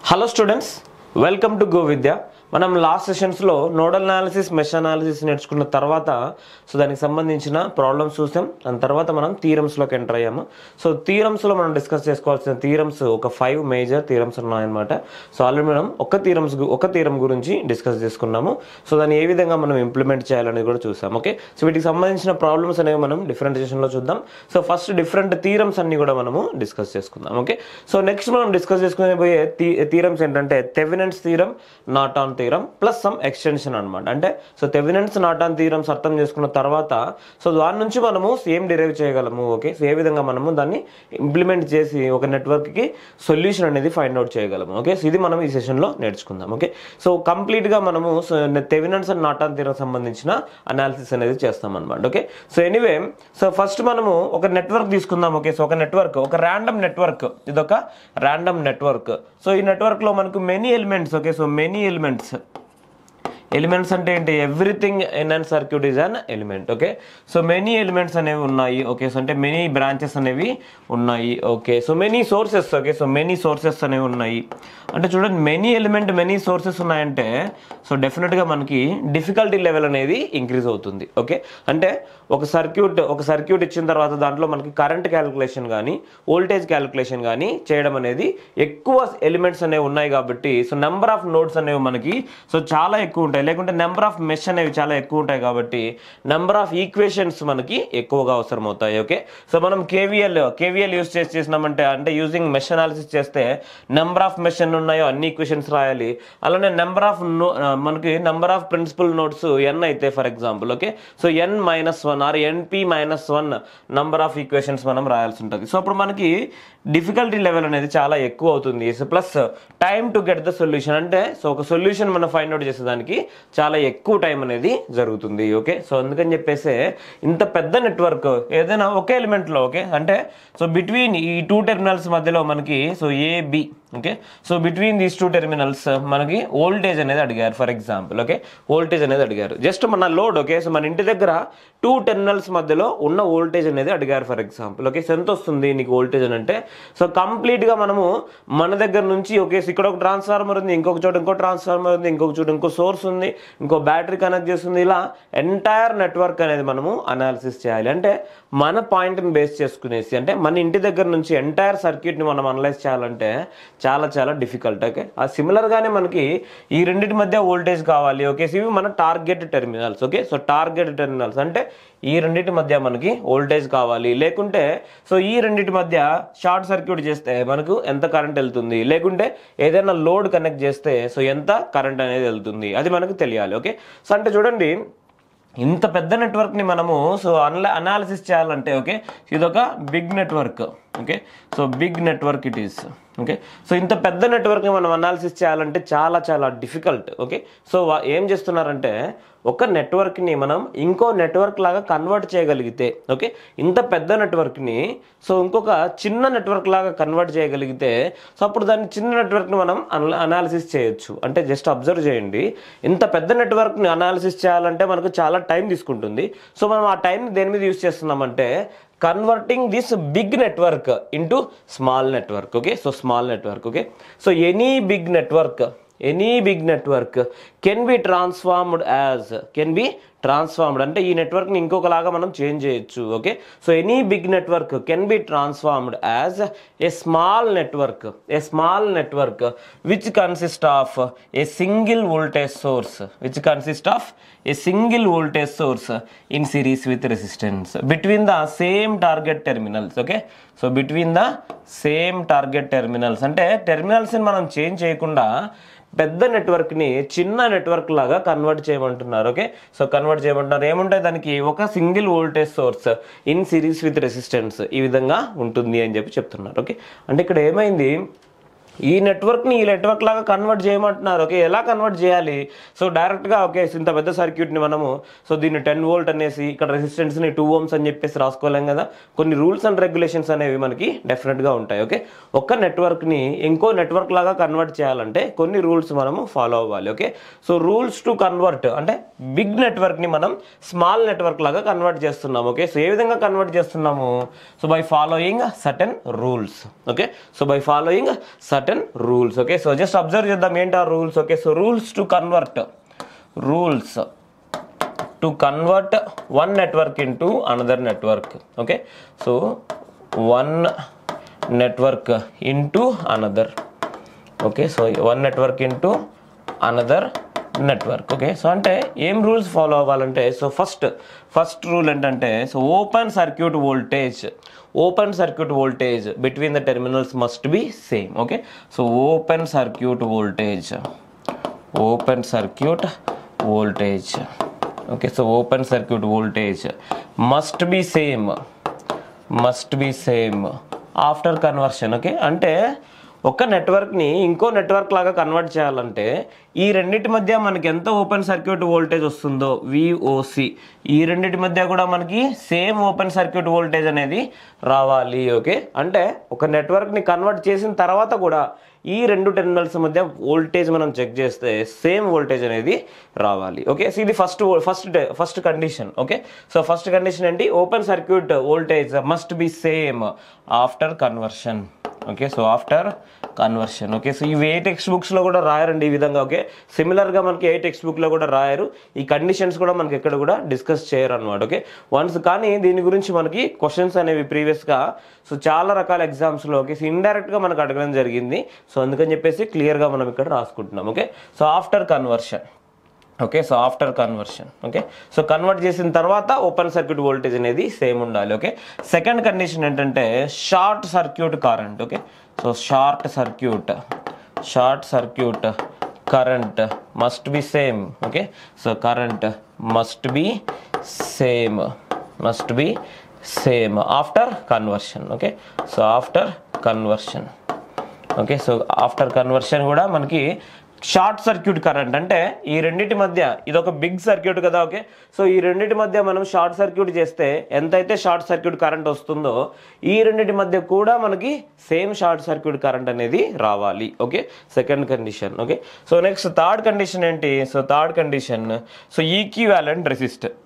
Hello students, welcome to Go Vidya. మనం last sessions లో nodal analysis mesh analysis నేర్చుకున్న తర్వాత సో దానికి సంబంధించిన ప్రాబ్లమ్స్ చూసాం. దాని తర్వాత మనం థీరమ్స్ లోకి ఎంటర్ అయ్యాము. సో థీరమ్స్ లో మనం డిస్కస్ చేసుకోవాల్సిన థీరమ్స్ ఒక 5 మేజర్ థీరమ్స్ ఉన్నాయన్నమాట. సో ఆల్రెడీ మనం ఒక థీరం గురించి డిస్కస్ చేసుకున్నాము. సో దాన్ని ఏ విధంగా మనం ఇంప్లిమెంట్ చేయాలనేది కూడా చూసాం. ఓకే, సో వీటికి సంబంధించిన ప్రాబ్లమ్స్ అనేవి మనం డిఫరెంటేషన్ లో చూద్దాం. సో ఫస్ట్ డిఫరెంట్ థీరమ్స్ అన్ని కూడా మనము డిస్కస్ చేసుకుందాం. ఓకే, సో నెక్స్ట్ మనం డిస్కస్ చేసుకునే పోయే థీరమ్స్ ఏంటంటే Thevenin's theorem, Norton theorem plus some extension అనమాట. అంటే సో థెవెనిన్స్ నార్టన్ థీరమ్స్ అర్థం చేసుకున్న తర్వాత సో దాని నుంచి మనము సేమ్ డిరైవ్ చేయగలము. ఓకే, సో ఏ విధంగా మనము దాన్ని ఇంప్లిమెంట్ చేసి ఒక నెట్వర్క్ కి సొల్యూషన్ అనేది ఫైండ్ అవుట్ చేయగలము. ఓకే, సో ఇది మనం ఈ సెషన్ లో నేర్చుకుందాం. ఓకే, సో కంప్లీట్ గా మనము థెవెనిన్స్ అండ్ నార్టన్ థీరం సంబంధించిన అనాలిసిస్ అనేది చేస్తాం అనమాట. Okay, so anyway so first మనము ఒక నెట్వర్క్ తీసుకుందాం. ఓకే, సో ఒక నెట్వర్క్, ఒక ర్యాండమ్ నెట్వర్క్, ఇది ఒక ర్యాండమ్ నెట్వర్క్. సో ఈ నెట్వర్క్ లో మనకు many elements. Okay, so many elements అంటే ఏంటి? Everything in and circuit is an element. Okay, so many elements అనేవి ఉన్నాయి. ఓకే, సో అంటే మెనీ బ్రాంచెస్ అనేవి ఉన్నాయి. Okay, so many sources. Okay, so many sources అనేవి ఉన్నాయి. అంటే చూడండి, మెనీ ఎలిమెంట్ మెనీ సోర్సెస్ ఉన్నాయంటే సో డెఫినెట్గా మనకి డిఫికల్టీ లెవెల్ అనేది ఇంక్రీజ్ అవుతుంది. ఓకే, అంటే ఒక సర్క్యూట్ ఇచ్చిన తర్వాత దాంట్లో మనకి కరెంట్ క్యాలిక్యులేషన్ కానీ వోల్టేజ్ క్యాలిక్యులేషన్ కానీ చేయడం అనేది ఎక్కువ ఎలిమెంట్స్ అనేవి ఉన్నాయి కాబట్టి సో నెంబర్ ఆఫ్ నోడ్స్ అనేవి మనకి సో చాలా ఎక్కువ ఉంటాయి. లేకుంటే నెంబర్ ఆఫ్ మెష్ అనేవి చాలా ఎక్కువ ఉంటాయి కాబట్టి నెంబర్ ఆఫ్ ఈక్వేషన్స్ మనకి ఎక్కువగా అవసరం అవుతాయి. ఓకే, సో మనం కేవీఎల్ యూజ్ చేసినామంటే అంటే యూజింగ్ మెష్ అనాలిసిస్ చేస్తే నెంబర్ ఆఫ్ మెష్ ఎన్ని ఉన్నాయో అన్ని ఈక్వేషన్స్ రాయాలి. అలానే మనకి number of principal nodes N అయితే for example. Okay, so n-1 or np-1 number of equations మనం రాయాల్సి ఉంటుంది. సో అప్పుడు మనకి డిఫికల్టీ లెవెల్ అనేది చాలా ఎక్కువ అవుతుంది. So plus time to get the solution, అంటే సో ఒక సొల్యూషన్ మనం ఫైండ్ అవుట్ చేసేదానికి చాలా ఎక్కువ టైం అనేది జరుగుతుంది. ఓకే, సో అందుకని చెప్పేసి ఇంత పెద్ద నెట్వర్క్ ఏదైనా ఒకే ఎలిమెంట్ లో, ఓకే అంటే సో బిట్వీన్ ఈ 2 టెర్మినల్స్ మధ్యలో మనకి so A B. Okay, so between these 2 terminals మనకి వోల్టేజ్ అనేది అడిగారు ఫర్ ఎగ్జాంపుల్. ఓకే, వోల్టేజ్ అనేది అడిగారు జస్ట్ మన లోడ్. ఓకే, సో మన ఇంటి దగ్గర 2 టెర్మినల్స్ మధ్యలో ఉన్న వోల్టేజ్ అనేది అడిగారు ఫర్ ఎగ్జాంపుల్. ఓకే, సో ఎంత వస్తుంది నీకు వోల్టేజ్ అని అంటే సో కంప్లీట్ గా మనము మన దగ్గర నుంచి ఓకే ఇక్కడ ఒక ట్రాన్స్ఫార్మర్ ఉంది, ఇంకొక చోట ఇంకో ట్రాన్స్ఫార్మర్ ఉంది, ఇంకొక చోట ఇంకో సోర్స్ ఉంది, ఇంకో బ్యాటరీ కనెక్ట్ చేస్తుంది. ఇలా ఎంటైర్ నెట్వర్క్ అనేది మనము అనాలిసిస్ చేయాలి. అంటే మన పాయింట్ని బేస్ చేసుకునేసి అంటే మన ఇంటి దగ్గర నుంచి ఎంటైర్ సర్క్యూట్ ని మనం అనలైజ్ చేయాలంటే చాలా చాలా డిఫికల్ట్. ఓకే, ఆ సిమిలర్ గానే మనకి ఈ రెండింటి మధ్య వోల్టేజ్ కావాలి. ఓకే, సో ఇవి మన target terminals. Okay, so target terminals అంటే ఈ రెండింటి మధ్య మనకి వోల్టేజ్ కావాలి. లేకుంటే సో ఈ రెండింటి మధ్య షార్ట్ సర్క్యూట్ చేస్తే మనకు ఎంత కరెంట్ వెళ్తుంది, లేకుంటే ఏదైనా లోడ్ కనెక్ట్ చేస్తే సో ఎంత కరెంట్ అనేది వెళ్తుంది, అది మనకు తెలియాలి. ఓకే, సో అంటే చూడండి, ఇంత పెద్ద నెట్వర్క్ ని మనము సో అనాలిసిస్ చేయాలంటే ఓకే ఇదొక big network. Okay, so big network it is. Okay, so ఇంత పెద్ద నెట్వర్క్ ని మనం అనాలిసిస్ చేయాలంటే చాలా చాలా డిఫికల్ట్. ఓకే, సో ఏం చేస్తున్నారంటే ఒక నెట్వర్క్ ని మనం ఇంకో నెట్వర్క్ లాగా కన్వర్ట్ చేయగలిగితే, ఓకే ఇంత పెద్ద నెట్వర్క్ ని సో ఇంకొక చిన్న నెట్వర్క్ లాగా కన్వర్ట్ చేయగలిగితే సో అప్పుడు దాన్ని చిన్న నెట్వర్క్ ని మనం అనాలిసిస్ చేయొచ్చు. అంటే జస్ట్ అబ్జర్వ్ చేయండి, ఇంత పెద్ద నెట్వర్క్ ని అనాలిసిస్ చేయాలంటే మనకు చాలా టైం తీసుకుంటుంది. సో మనం ఆ టైం దేని మీద యూజ్ చేస్తున్నామంటే converting this big network into small network. Okay, so small network. Okay, so any big network can be transformed అంటే ఈ నెట్వర్క్ ని ఇంకొకలాగా మనం చేంజ్ చేయొచ్చు. Okay, so any big network can be transformed as a small network which consist of a single voltage source in series with resistance between the same target terminals. Okay, so between the same target terminals అంటే terminals ని మనం change చేయకుండా పెద్ద network ని చిన్న network లాగా convert చేయమంటున్నారు. Okay, so convert చేయమంటున్నారు. ఏముంటాయి దానికి? ఒక single voltage source in series with resistance ఈ విధంగా ఉంటుంది అని చెప్తున్నారు. ఓకే, అంటే ఇక్కడ ఏమైంది, ఈ నెట్వర్క్ని ఈ నెట్వర్క్ లాగా కన్వర్ట్ చేయమంటున్నారు. ఓకే, ఎలా కన్వర్ట్ చేయాలి? సో డైరెక్ట్గా ఓకే ఇంత పెద్ద సర్క్యూట్ని మనము సో దీన్ని 10 వోల్ట్ అనేసి ఇక్కడ రెసిస్టెన్స్ని 2 ohms అని చెప్పేసి రాసుకోలేం కదా. కొన్ని రూల్స్ అండ్ రెగ్యులేషన్స్ అనేవి మనకి డెఫినెట్గా ఉంటాయి. ఓకే, ఒక్క నెట్వర్క్ని ఇంకో నెట్వర్క్ లాగా కన్వర్ట్ చేయాలంటే కొన్ని రూల్స్ మనము ఫాలో అవ్వాలి. Okay, so rules to convert అంటే బిగ్ నెట్వర్క్ని మనం స్మాల్ నెట్వర్క్ లాగా కన్వర్ట్ చేస్తున్నాము. ఓకే, సో ఏ విధంగా కన్వర్ట్ చేస్తున్నాము? So by following certain rules. Okay, so by following certain certain rules. Okay, so just observe చేద్దాం ఏంటి ఆ rules. Okay, so rules to convert one network into another network. Okay, so one network into another. Okay, so one network into another network. Okay, so అంటే ఏం rules follow అవ్వాలంటే, so first rule ఏంటంటే, so open circuit voltage between the terminals must be same. Okay, so open circuit voltage okay, so open circuit voltage must be same after conversion. Okay, అంటే ఒక నెట్వర్క్ని ఇంకో network లాగా convert చేయాలంటే ఈ రెండింటి మధ్య మనకి ఎంత ఓపెన్ సర్క్యూట్ వోల్టేజ్ వస్తుందో VOC, ఈ రెండింటి మధ్య కూడా మనకి సేమ్ ఓపెన్ సర్క్యూట్ వోల్టేజ్ అనేది రావాలి. ఓకే, అంటే ఒక నెట్వర్క్ని కన్వర్ట్ చేసిన తర్వాత కూడా ఈ రెండు టెర్మినల్స్ మధ్య వోల్టేజ్ మనం చెక్ చేస్తే సేమ్ వోల్టేజ్ అనేది రావాలి. ఓకే, సో ఇది first condition. Okay, so first condition ఏంటి, open circuit voltage must be same after conversion. Okay, so after conversion. Okay, so ఇవి ఏ టెక్స్ట్ బుక్స్లో కూడా రాయరండి ఈ విధంగా. ఓకే, సిమిలర్గా మనకి ఏ టెక్స్ట్ బుక్లో కూడా రాయరు, ఈ కండిషన్స్ కూడా మనకి ఎక్కడ కూడా డిస్కస్ చేయరు అనమాట. ఓకే, కానీ దీని గురించి మనకి క్వశ్చన్స్ అనేవి ప్రీవియస్గా సో చాలా రకాల ఎగ్జామ్స్లో ఓకే, సో ఇండైరెక్ట్గా మనకు అడగడం జరిగింది. సో అందుకని చెప్పేసి క్లియర్గా మనం ఇక్కడ రాసుకుంటున్నాం. Okay, so after conversion. Okay, so after conversion. Okay, so convert చేసిన తర్వాత ఓపెన్ సర్క్యూట్ వోల్టేజ్ అనేది సేమ్ ఉండాలి. ఓకే, సెకండ్ కండిషన్ ఏంటంటే short circuit current. Okay, so short circuit current must be same. Okay, so current must be same after conversion. Okay, so after conversion. Okay, so after conversion కూడా మనకి short circuit current అంటే ఈ రెండింటి మధ్య, ఇది ఒక big circuit కదా. Okay, so ఈ రెండింటి మధ్య మనం షార్ట్ సర్క్యూట్ చేస్తే ఎంతైతే షార్ట్ సర్క్యూట్ కరెంట్ వస్తుందో ఈ రెండింటి మధ్య కూడా మనకి సేమ్ షార్ట్ సర్క్యూట్ కరెంట్ అనేది రావాలి. Okay, second condition. Okay, so next third condition ఏంటి, so third condition so equivalent resistor.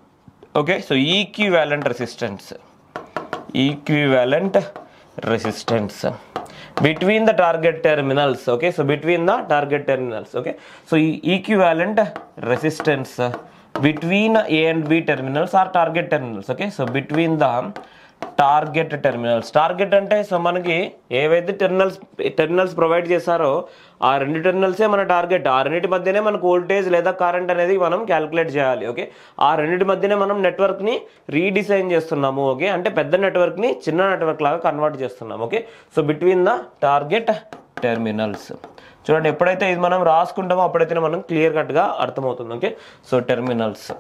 Okay, so equivalent resistance between the target terminals. Okay, so between the target terminals. Okay, so equivalent resistance between A and B terminals or target terminals. Okay, so between the target terminals. Target అంటే so మనకి ఏవైతే terminals provide చేశారో ఆ రెండు టెర్మినల్సే మన target. ఆ రెండింటి మధ్యనే మనకు వోల్టేజ్ లేదా కరెంట్ అనేది మనం క్యాలిక్యులేట్ చేయాలి. ఓకే, ఆ రెండింటి మధ్యనే మనం నెట్వర్క్ని రీడిజైన్ చేస్తున్నాము. ఓకే, అంటే పెద్ద నెట్వర్క్ని చిన్న నెట్వర్క్ లాగా కన్వర్ట్ చేస్తున్నాము. Okay, so between the target terminals. చూడండి, ఎప్పుడైతే ఇది మనం రాసుకుంటామో అప్పుడైతే మనం క్లియర్ కట్గా అర్థమవుతుంది. Okay, so terminals.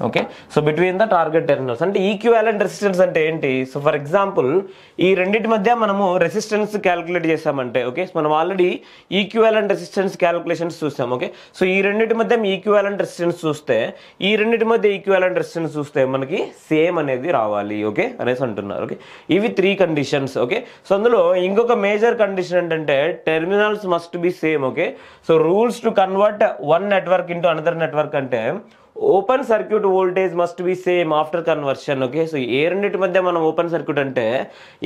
Okay, so between the target terminals అంటే ఈక్వివాలెంట్ రెసిస్టెన్స్ అంటే ఏంటి, సో ఫర్ ఎగ్జాంపుల్ ఈ రెండింటి మధ్య మనము రెసిస్టెన్స్ క్యాలిక్యులేట్ చేసామంటే ఓకే, మనం ఆల్రెడీ ఈక్వివాలెంట్ రెసిస్టెన్స్ క్యాలిక్యులేషన్స్ చూసాం. ఓకే, సో ఈ రెండింటి మధ్య ఈక్వివాలెంట్ రెసిస్టెన్స్ చూస్తే ఈ రెండింటి మధ్య ఈక్వివాలెంట్ రెసిస్టెన్స్ చూస్తే మనకి సేమ్ అనేది రావాలి. ఓకే అనేసి అంటున్నారు. ఓకే, ఇవి 3 కండిషన్స్. ఓకే, సో అందులో ఇంకొక మేజర్ కండిషన్ ఏంటంటే terminals must be same. Okay, so rules to convert one network into another network అంటే open circuit voltage must be same after conversion. Okay, so ఏ రెండింటి మధ్య మనం ఓపెన్ సర్క్యూట్ అంటే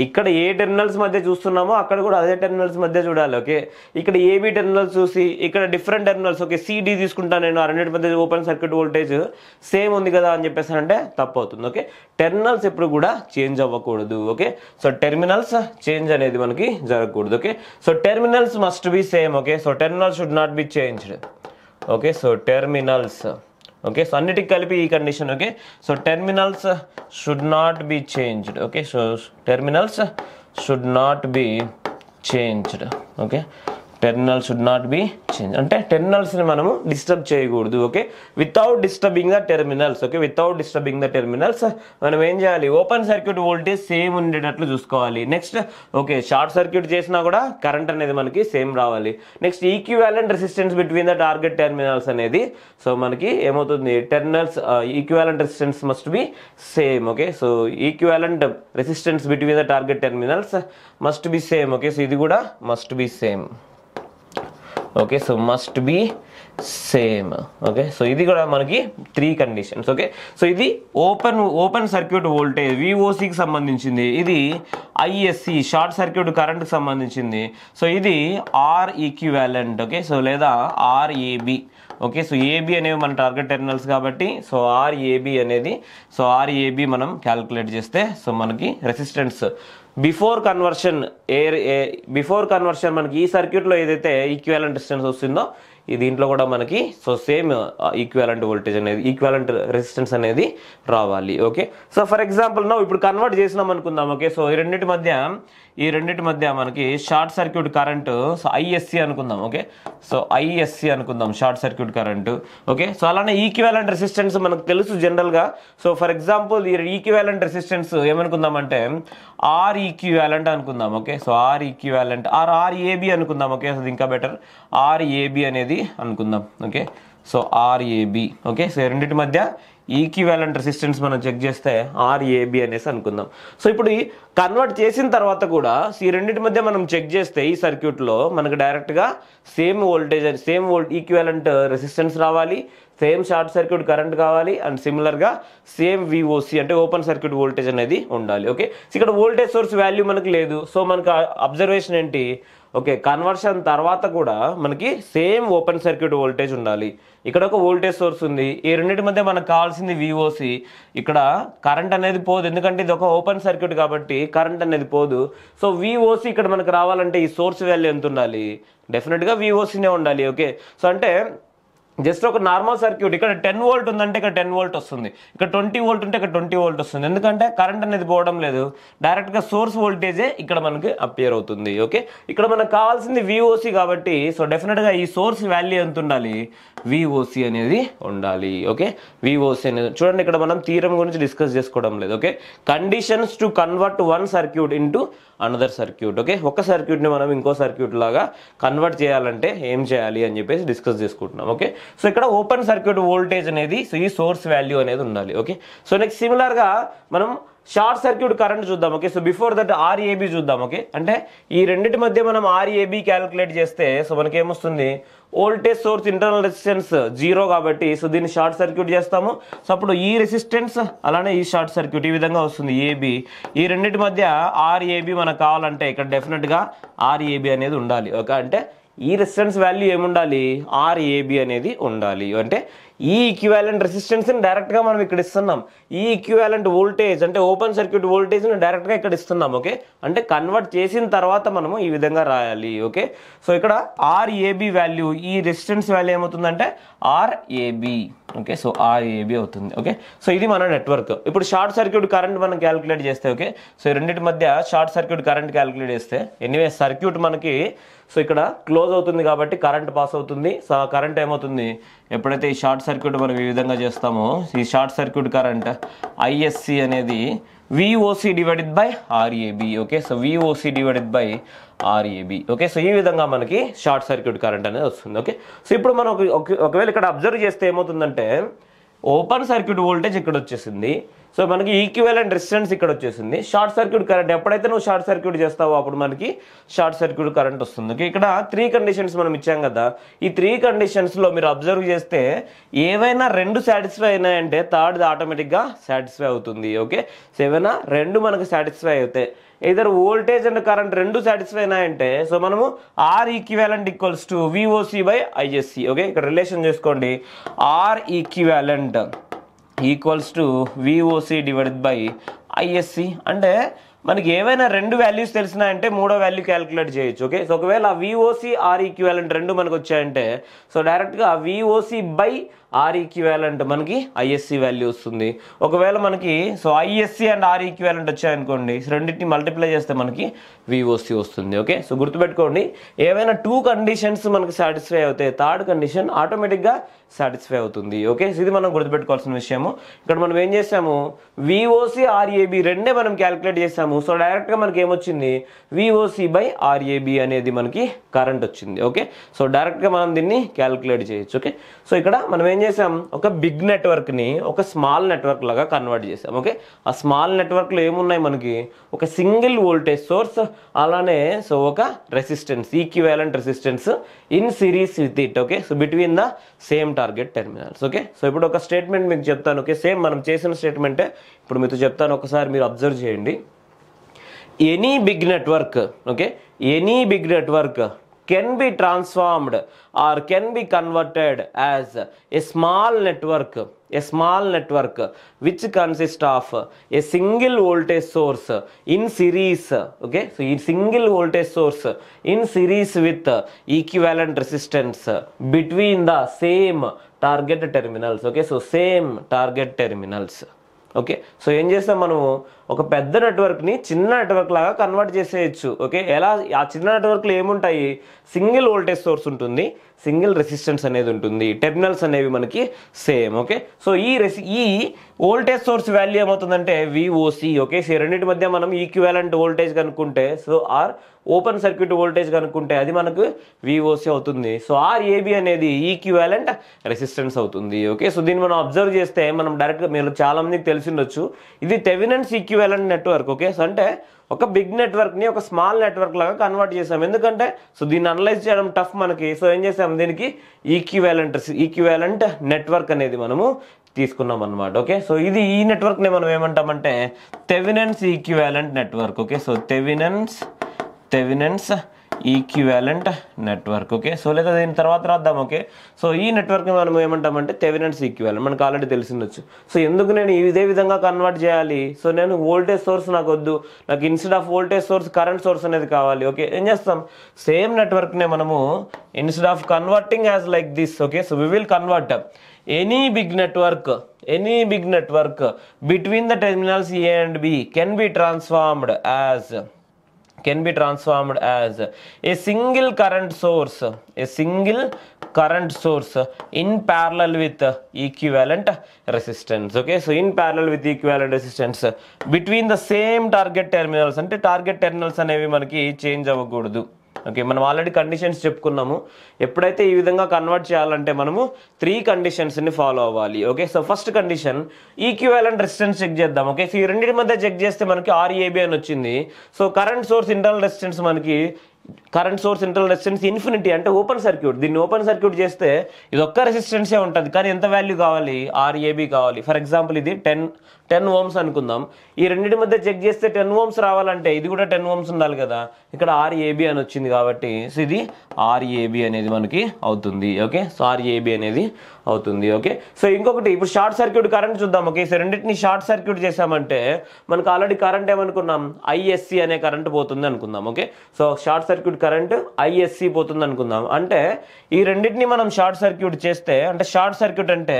ఇక్కడ ఏ టెర్మినల్స్ మధ్య చూస్తున్నామో అక్కడ కూడా అదే టెర్మినల్స్ మధ్య చూడాలి. ఓకే, ఇక్కడ ఏబి టెర్మినల్స్ చూసి ఇక్కడ డిఫరెంట్ టెర్మినల్స్ ఓకే సిడి తీసుకుంటాను నేను, ఆ రెండింటి మధ్య ఓపెన్ సర్క్యూట్ వోల్టేజ్ సేమ్ ఉంది కదా అని చెప్పేసి అంటే తప్పు అవుతుంది. ఓకే, టెర్మినల్స్ ఎప్పుడు కూడా చేంజ్ అవ్వకూడదు. ఓకే, సో టెర్మినల్స్ చేంజ్ అనేది మనకి జరగకూడదు. Okay, so terminals must be same. Okay, so terminals should not be changed. Okay, so terminals. Okay, so అన్నిటికి కలిపి ఈ condition. Okay, so terminals should not be changed. Okay, so terminals should not be changed. Okay, terminals should not be change అంటే టెర్మినల్స్ని మనము disturb చేయకూడదు. Okay, without disturbing the terminals. Okay, without disturbing the terminals మనం ఏం చేయాలి, open circuit voltage same ఉండేటట్లు చూసుకోవాలి. Next okay, short circuit చేసినా కూడా కరెంట్ అనేది మనకి సేమ్ రావాలి. Next equivalent resistance between the target terminals అనేది సో మనకి ఏమవుతుంది, terminals equivalent resistance must be same. Okay, so equivalent resistance between the target terminals must be same. Okay, so ఇది కూడా must be same. Okay so must be same. Okay so ఇది కూడా మనకి 3 conditions. Okay so ఇది open circuit voltage విఓసికి సంబంధించింది, ఇది ISC short circuit కరెంట్కి సంబంధించింది, so ఇది ఆర్ ఈక్వివాలెంట్. ఓకే సో లేదా ఆర్ఏబి. ఓకే సో ఏబి అనేవి మన టార్గెట్ టెర్మినల్స్ కాబట్టి సో ఆర్ఏబి అనేది, సో ఆర్ఏబి మనం క్యాలిక్యులేట్ చేస్తే సో మనకి రెసిస్టెన్స్ బిఫోర్ కన్వర్షన్ మనకి ఈ సర్క్యూట్లో ఏదైతే ఈక్వివాలెంట్ రెసిస్టెన్స్ వస్తుందో ఈ దీంట్లో కూడా మనకి సో సేమ్ ఈక్వివాలెంట్ వోల్టేజ్ అనేది ఈక్వివాలెంట్ రెసిస్టెన్స్ అనేది రావాలి. ఓకే సో ఫర్ ఎగ్జాంపుల్ నా ఇప్పుడు కన్వర్ట్ చేసినాం అనుకుందాం. ఓకే సో ఈ రెండింటి మధ్య మనకి short circuit current so ISC అనుకుందాం. ఓకే సో ఐఎస్సి అనుకుందాం short circuit current. Okay so అలానే ఈక్వివాలెంట్ రెసిస్టెన్స్ మనకు తెలుసు జనరల్గా. సో ఫర్ ఎగ్జాంపుల్ ఈ ఈక్వివాలెంట్ రెసిస్టెన్స్ ఏమనుకుందాం అంటే ఆర్ ఈక్వివాలెంట్ అనుకుందాం. Okay so are equivalent RAB అనుకుందాం. ఓకే సో ఇంకా బెటర్ ఆర్ఏబి అనేది అనుకుందాం. Okay so RAB. Okay so రెండింటి మధ్య ఈక్వివాలెంట్ రెసిస్టెన్స్ మనం చెక్ చేస్తే ఆర్ఏబి అనేసి అనుకుందాం. సో ఇప్పుడు ఈ కన్వర్ట్ చేసిన తర్వాత కూడా ఈ రెండింటి మధ్య మనం చెక్ చేస్తే ఈ సర్క్యూట్లో మనకు డైరెక్ట్గా సేమ్ ఈక్వివాలెంట్ రెసిస్టెన్స్ రావాలి, సేమ్ షార్ట్ సర్క్యూట్ కరెంట్ కావాలి, అండ్ సిమిలర్గా సేమ్ విఓసి అంటే ఓపెన్ సర్క్యూట్ వోల్టేజ్ అనేది ఉండాలి. ఓకే ఇక్కడ వోల్టేజ్ సోర్స్ వాల్యూ మనకు లేదు. సో మనకు అబ్జర్వేషన్ ఏంటి, ఓకే కన్వర్షన్ తర్వాత కూడా మనకి సేమ్ ఓపెన్ సర్క్యూట్ వోల్టేజ్ ఉండాలి. ఇక్కడ ఒక వోల్టేజ్ సోర్స్ ఉంది, ఈ రెండింటి మధ్య మనకు కావాల్సింది విఓసి. ఇక్కడ కరెంట్ అనేది పోదు, ఎందుకంటే ఇది ఒక ఓపెన్ సర్క్యూట్ కాబట్టి కరెంట్ అనేది పోదు. సో విఓసి ఇక్కడ మనకు రావాలంటే ఈ సోర్స్ వాల్యూ ఎంత ఉండాలి, డెఫినెట్గా విఓసినే ఉండాలి. ఓకే సో అంటే జస్ట్ ఒక నార్మల్ సర్క్యూట్ ఇక్కడ 10 వోల్ట్ ఉందంటే ఇక్కడ 10 వోల్ట్ వస్తుంది, ఇక్కడ 20 వోల్ట్ ఉంటే ఇక్కడ 20 వోల్ట్ వస్తుంది, ఎందుకంటే కరెంట్ అనేది పోవడం లేదు, డైరెక్ట్గా సోర్స్ వోల్టేజే ఇక్కడ మనకి అపియర్ అవుతుంది. ఓకే ఇక్కడ మనకు కావాల్సింది విఓసి కాబట్టి సో డెఫినెట్గా ఈ సోర్స్ వాల్యూ ఎంత ఉండాలి, విఓసి అనేది ఉండాలి. ఓకే విఓసి అనేది చూడండి, ఇక్కడ మనం థీరం గురించి డిస్కస్ చేసుకోవడం లేదు. Okay conditions to convert one circuit into another circuit. Okay ఒక సర్క్యూట్ని మనం ఇంకో సర్క్యూట్ లాగా కన్వర్ట్ చేయాలంటే ఏం చేయాలి అని చెప్పేసి డిస్కస్ చేసుకుంటున్నాం. ఓకే సో ఇక్కడ ఓపెన్ సర్క్యూట్ వోల్టేజ్ అనేది సో ఈ సోర్స్ వాల్యూ అనేది ఉండాలి. ఓకే సో నెక్స్ట్ సిమిలర్గా మనం షార్ట్ సర్క్యూట్ కరెంట్ చూద్దాం. Okay so before that RAB చూద్దాం. ఓకే అంటే ఈ రెండింటి మధ్య మనం ఆర్ఏబి క్యాలిక్యులేట్ చేస్తే సో మనకి ఏమొస్తుంది, వోల్టేజ్ సోర్స్ ఇంటర్నల్ రెసిస్టెన్స్ 0 కాబట్టి సో దీన్ని షార్ట్ సర్క్యూట్ చేస్తాము. సో అప్పుడు ఈ రెసిస్టెన్స్ అలానే ఈ షార్ట్ సర్క్యూట్ ఈ విధంగా వస్తుంది ఏబి. ఈ రెండింటి మధ్య ఆర్ఏబి మనకు కావాలంటే ఇక్కడ డెఫినెట్గా ఆర్ఏబి అనేది ఉండాలి. ఓకే అంటే ఈ రెసిస్టెన్స్ వాల్యూ ఏముండాలి, ఆర్ఏబి అనేది ఉండాలి. అంటే ఈ ఈక్వివాలెంట్ రెసిస్టెన్స్ని డైరెక్ట్గా మనం ఇక్కడ ఇస్తున్నాం, ఈ ఈక్వివాలెంట్ వోల్టేజ్ అంటే ఓపెన్ సర్క్యూట్ వోల్టేజ్ని డైరెక్ట్గా ఇక్కడ ఇస్తున్నాం. ఓకే అంటే కన్వర్ట్ చేసిన తర్వాత మనము ఈ విధంగా రాయాలి. ఓకే సో ఇక్కడ ఆర్ఏబి వాల్యూ ఈ రెసిస్టెన్స్ వాల్యూ ఏమవుతుందంటే ఆర్ఏబి. ఓకే సో ఆర్ఏబి అవుతుంది. ఓకే సో ఇది మన నెట్వర్క్. ఇప్పుడు షార్ట్ సర్క్యూట్ కరెంట్ మనం క్యాలిక్యులేట్ చేస్తే ఓకే సో రెండింటి మధ్య షార్ట్ సర్క్యూట్ కరెంట్ క్యాలిక్యులేట్ చేస్తే ఎనీవే సర్క్యూట్ మనకి సో ఇక్కడ క్లోజ్ అవుతుంది కాబట్టి కరెంట్ పాస్ అవుతుంది. సో ఆ కరెంట్ ఏమవుతుంది, ఎప్పుడైతే ఈ షార్ట్ సర్క్యూట్ మనం ఈ విధంగా చేస్తామో ఈ షార్ట్ సర్క్యూట్ కరెంట్ ఐఎస్సి అనేది VOC divided by RAB. Okay so VOC divided by RAB. Okay so ఈ విధంగా మనకి షార్ట్ సర్క్యూట్ కరెంట్ అనేది వస్తుంది. ఓకే సో ఇప్పుడు మనం ఒకవేళ ఇక్కడ అబ్జర్వ్ చేస్తే ఏమవుతుందంటే ఓపెన్ సర్క్యూట్ వోల్టేజ్ ఇక్కడ వచ్చేసింది, సో మనకి ఈక్వివాలెంట్ రెసిస్టెన్స్ ఇక్కడ వచ్చేసింది, షార్ట్ సర్క్యూట్ కరెంట్ ఎప్పుడైతే నువ్వు షార్ట్ సర్క్యూట్ చేస్తావో అప్పుడు మనకి షార్ట్ సర్క్యూట్ కరెంట్ వస్తుంది. ఓకే ఇక్కడ 3 కండిషన్స్ మనం ఇచ్చాం కదా, ఈ 3 కండిషన్స్లో మీరు అబ్జర్వ్ చేస్తే ఏవైనా 2 సాటిస్ఫై అయినాయంటే థర్డ్ ఆటోమేటిక్గా సాటిస్ఫై అవుతుంది. ఓకే సో ఏవైనా 2 మనకు సాటిస్ఫై అవుతాయి, either voltage and current 2 satisfy అయినాయంటే సో మనము R equivalent equals to VOC by ISC. Okay ఇక్కడ రిలేషన్ చేసుకోండి, R equivalent equals to VOC divided by ISC. అంటే మనకి ఏవైనా 2 వాల్యూస్ తెలిసినాయంటే మూడో వాల్యూ క్యాలిక్యులేట్ చేయొచ్చు. ఓకే సో ఒకవేళ విఓసి ఆర్ ఈక్వివాలెంట్ 2 మనకు వచ్చాయంటే సో డైరెక్ట్గా విఓసి బై ఆర్ ఈక్వివాలెంట్ మనకి ఐఎస్సి వాల్యూ వస్తుంది. ఒకవేళ మనకి so ISC and R equivalent వచ్చాయనుకోండి, రెండింటిని మల్టిప్లై చేస్తే మనకి విఓసి వస్తుంది. ఓకే సో గుర్తుపెట్టుకోండి, ఏవైనా 2 కండిషన్స్ మనకి సాటిస్ఫై అవుతాయి, థర్డ్ కండిషన్ ఆటోమేటిక్గా సాటిస్ఫై అవుతుంది. ఓకే సో ఇది మనం గుర్తుపెట్టుకోవాల్సిన విషయము. ఇక్కడ మనం ఏం చేసాము, విఓసి ఆర్ఏబి రెండే మనం క్యాలిక్యులేట్ చేసాము. సో డైరెక్ట్గా మనకి ఏమొచ్చింది, విఓసి బై ఆర్ఏబి అనేది మనకి కరెంట్ వచ్చింది. ఓకే సో డైరెక్ట్గా మనం దీన్ని క్యాలిక్యులేట్ చేయొచ్చు. ఓకే సో ఇక్కడ మనం ఏం చేసాం, ఒక బిగ్ నెట్వర్క్ని ఒక స్మాల్ నెట్వర్క్ లాగా కన్వర్ట్ చేసాం. ఓకే, ఆ స్మాల్ నెట్వర్క్లో ఏమున్నాయి మనకి, ఒక సింగిల్ వోల్టేజ్ సోర్స్, అలానే సో ఒక resistance, equivalent resistance in series with it. Okay, so between the same target terminals. Okay, so ఇప్పుడు ఒక స్టేట్మెంట్ మీకు చెప్తాను. ఓకే, సేమ్ మనం చేసిన స్టేట్మెంటే ఇప్పుడు మీతో చెప్తాను, ఒకసారి మీరు అబ్జర్వ్ చేయండి. Any big network, okay, any big network can be transformed or can be converted as a small network which consists of a single voltage source in series. Okay, so a single voltage source in series with equivalent resistance between the same target terminals. Okay, so same target terminals. Okay, so ఏం చేస్తాం, మనము ఒక పెద్ద నెట్వర్క్ని చిన్న network లాగా convert చేసేయచ్చు. Okay, ఎలా, ఆ చిన్న నెట్వర్క్లో ఏముంటాయి, సింగిల్ వోల్టేజ్ సోర్స్ ఉంటుంది, సింగిల్ రెసిస్టెన్స్ అనేది ఉంటుంది, టెర్మినల్స్ అనేవి మనకి సేమ్. ఓకే, సో ఈ వోల్టేజ్ సోర్స్ వాల్యూ ఏమవుతుందంటే విఓసి. ఓకే, సో రెండింటి మధ్య మనం ఈక్వివాలెంట్ వోల్టేజ్ కనుక్కుంటే, so or open circuit voltage కనుక్కుంటే అది మనకు విఓసి అవుతుంది. సో ఆర్ఏబి అనేది ఈక్వివాలెంట్ రెసిస్టెన్స్ అవుతుంది. ఓకే, సో దీన్ని మనం అబ్జర్వ్ చేస్తే మనం డైరెక్ట్గా, మీరు చాలా మందికి తెలిసిండొచ్చు, ఇది Thevenin's equivalent network. Okay, so అంటే ఒక బిగ్ నెట్వర్క్ని ఒక స్మాల్ నెట్వర్క్ లాగా కన్వర్ట్ చేసాం. ఎందుకంటే సో దీన్ని అనలైజ్ చేయడం టఫ్ మనకి. సో ఏం చేసాం, దీనికి ఈక్వివాలెంట్ నెట్వర్క్ అనేది మనము తీసుకున్నాం అనమాట. ఓకే, సో ఇది ఈ నెట్వర్క్ని మనం ఏమంటామంటే Thevenin's equivalent network. Okay, so Thevenin's equivalent network. Okay, so లేదా దీని తర్వాత రాద్దాం. ఓకే, సో ఈ నెట్వర్క్ని మనం ఏమంటామంటే థెవెనిన్స్ ఈక్వివాలెంట్, మనకు ఆల్రెడీ తెలిసిండొచ్చు. సో ఎందుకు నేను ఇదే విధంగా కన్వర్ట్ చేయాలి, సో నేను వోల్టేజ్ సోర్స్ నాకు వద్దు, నాకు instead of voltage source current source అనేది కావాలి. ఓకే, ఏం చేస్తాం, సేమ్ నెట్వర్క్నే మనము instead of converting as like this. Okay, so we will convert any big network between the terminals A and B can be transformed as a single current source in parallel with equivalent resistance. Okay, so in parallel with equivalent resistance between the same target terminals, అంటే target terminals అనేవి మనకి change అవ్వకూడదు. Okay, మనం already conditions చెప్పుకున్నాము. ఎప్పుడైతే ఈ విధంగా convert చేయాలంటే మనము 3 కండిషన్స్ని ఫాలో అవ్వాలి. Okay, so first condition equivalent resistance check చేద్దాం. ఓకే, సో ఈ రెండింటి మధ్య చెక్ చేస్తే మనకి ఆర్ఏబి అని వచ్చింది. So current source internal resistance మనకి ఇన్ఫినిటీ అంటే ఓపెన్ సర్క్యూట్. దీన్ని ఓపెన్ సర్క్యూట్ చేస్తే ఇది ఒక్క రెసిస్టెన్సే ఉంటుంది, కానీ ఎంత వాల్యూ కావాలి, ఆర్ఏబి కావాలి. ఫర్ ఎగ్జాంపుల్ ఇది 10 ఓమ్స్ అనుకుందాం. ఈ రెండింటి మధ్య చెక్ చేస్తే 10 ఓమ్స్ రావాలంటే ఇది కూడా 10 ఓమ్స్ ఉండాలి కదా. ఇక్కడ ఆర్ఏబి అని వచ్చింది కాబట్టి సో ఇది ఆర్ఏబి అనేది మనకి అవుతుంది. ఓకే, సో ఆర్ఏబి అనేది అవుతుంది. ఓకే, సో ఇంకొకటి ఇప్పుడు షార్ట్ సర్క్యూట్ కరెంట్ చూద్దాం. ఓకే, సో రెండింటిని షార్ట్ సర్క్యూట్ చేసామంటే మనకు ఆల్రెడీ కరెంట్ ఏమనుకున్నాం, ఐఎస్సి అనే కరెంట్ పోతుంది అనుకుందాం. Okay, so short circuit current ISC పోతుంది అనుకుందాం. అంటే ఈ రెండింటిని మనం షార్ట్ సర్క్యూట్ చేస్తే, అంటే షార్ట్ సర్క్యూట్ అంటే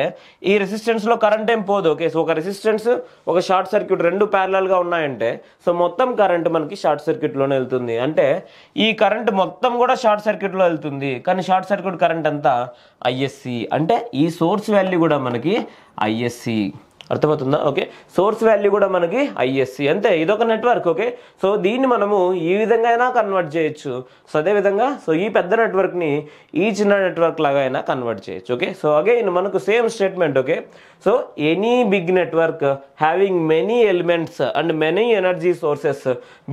ఈ రెసిస్టెన్స్ లో కరెంట్ ఏం పోదు. ఓకే, సో ఒక రెసిస్టెన్స్ ఒక షార్ట్ సర్క్యూట్ రెండు ప్యారలల్ గా ఉన్నాయంటే సో మొత్తం కరెంట్ మనకి షార్ట్ సర్క్యూట్ లోనే వెళ్తుంది. అంటే ఈ కరెంట్ మొత్తం కూడా షార్ట్ సర్క్యూట్ లో వెళ్తుంది, కానీ షార్ట్ సర్క్యూట్ కరెంట్ అంతా ఐఎస్సి. అంటే ఈ సోర్స్ వాల్యూ కూడా మనకి ఐఎస్సి. అర్థమవుతుందా? ఓకే, సోర్స్ వాల్యూ కూడా మనకి ఐఎస్సి. అంతే, ఇదొక నెట్వర్క్. ఓకే, సో దీన్ని మనము ఈ విధంగా అయినా కన్వర్ట్ చేయొచ్చు. సో అదేవిధంగా సో ఈ పెద్ద నెట్వర్క్ని ఈ చిన్న నెట్వర్క్ లాగా అయినా కన్వర్ట్ చేయొచ్చు. ఓకే, సో అగైన్ మనకు same statement. Okay, so any big network having many elements and many energy sources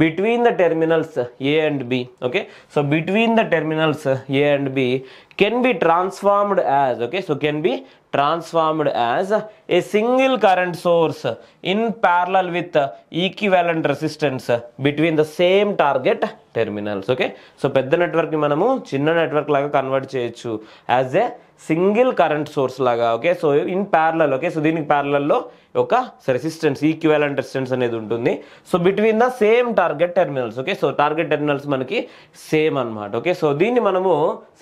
between the terminals A and B. Okay, so between the terminals A and B can be transformed as, okay, so can be transformed as a single current source in parallel with equivalent resistance between the same target terminals. Okay, so పెద్ద network ని మనము చిన్న network లాగా convert చేయొచ్చు as a single current source లాగా. Okay, so in parallel. Okay, so దీనికి parallel లో ఒక రెసిస్టెన్స్, ఈక్వివాలెంట్ రెసిస్టెన్స్ అనేది ఉంటుంది. So between the same target terminals. Okay, so target terminals మనకి సేమ్ అన్నమాట. ఓకే, సో దీన్ని మనము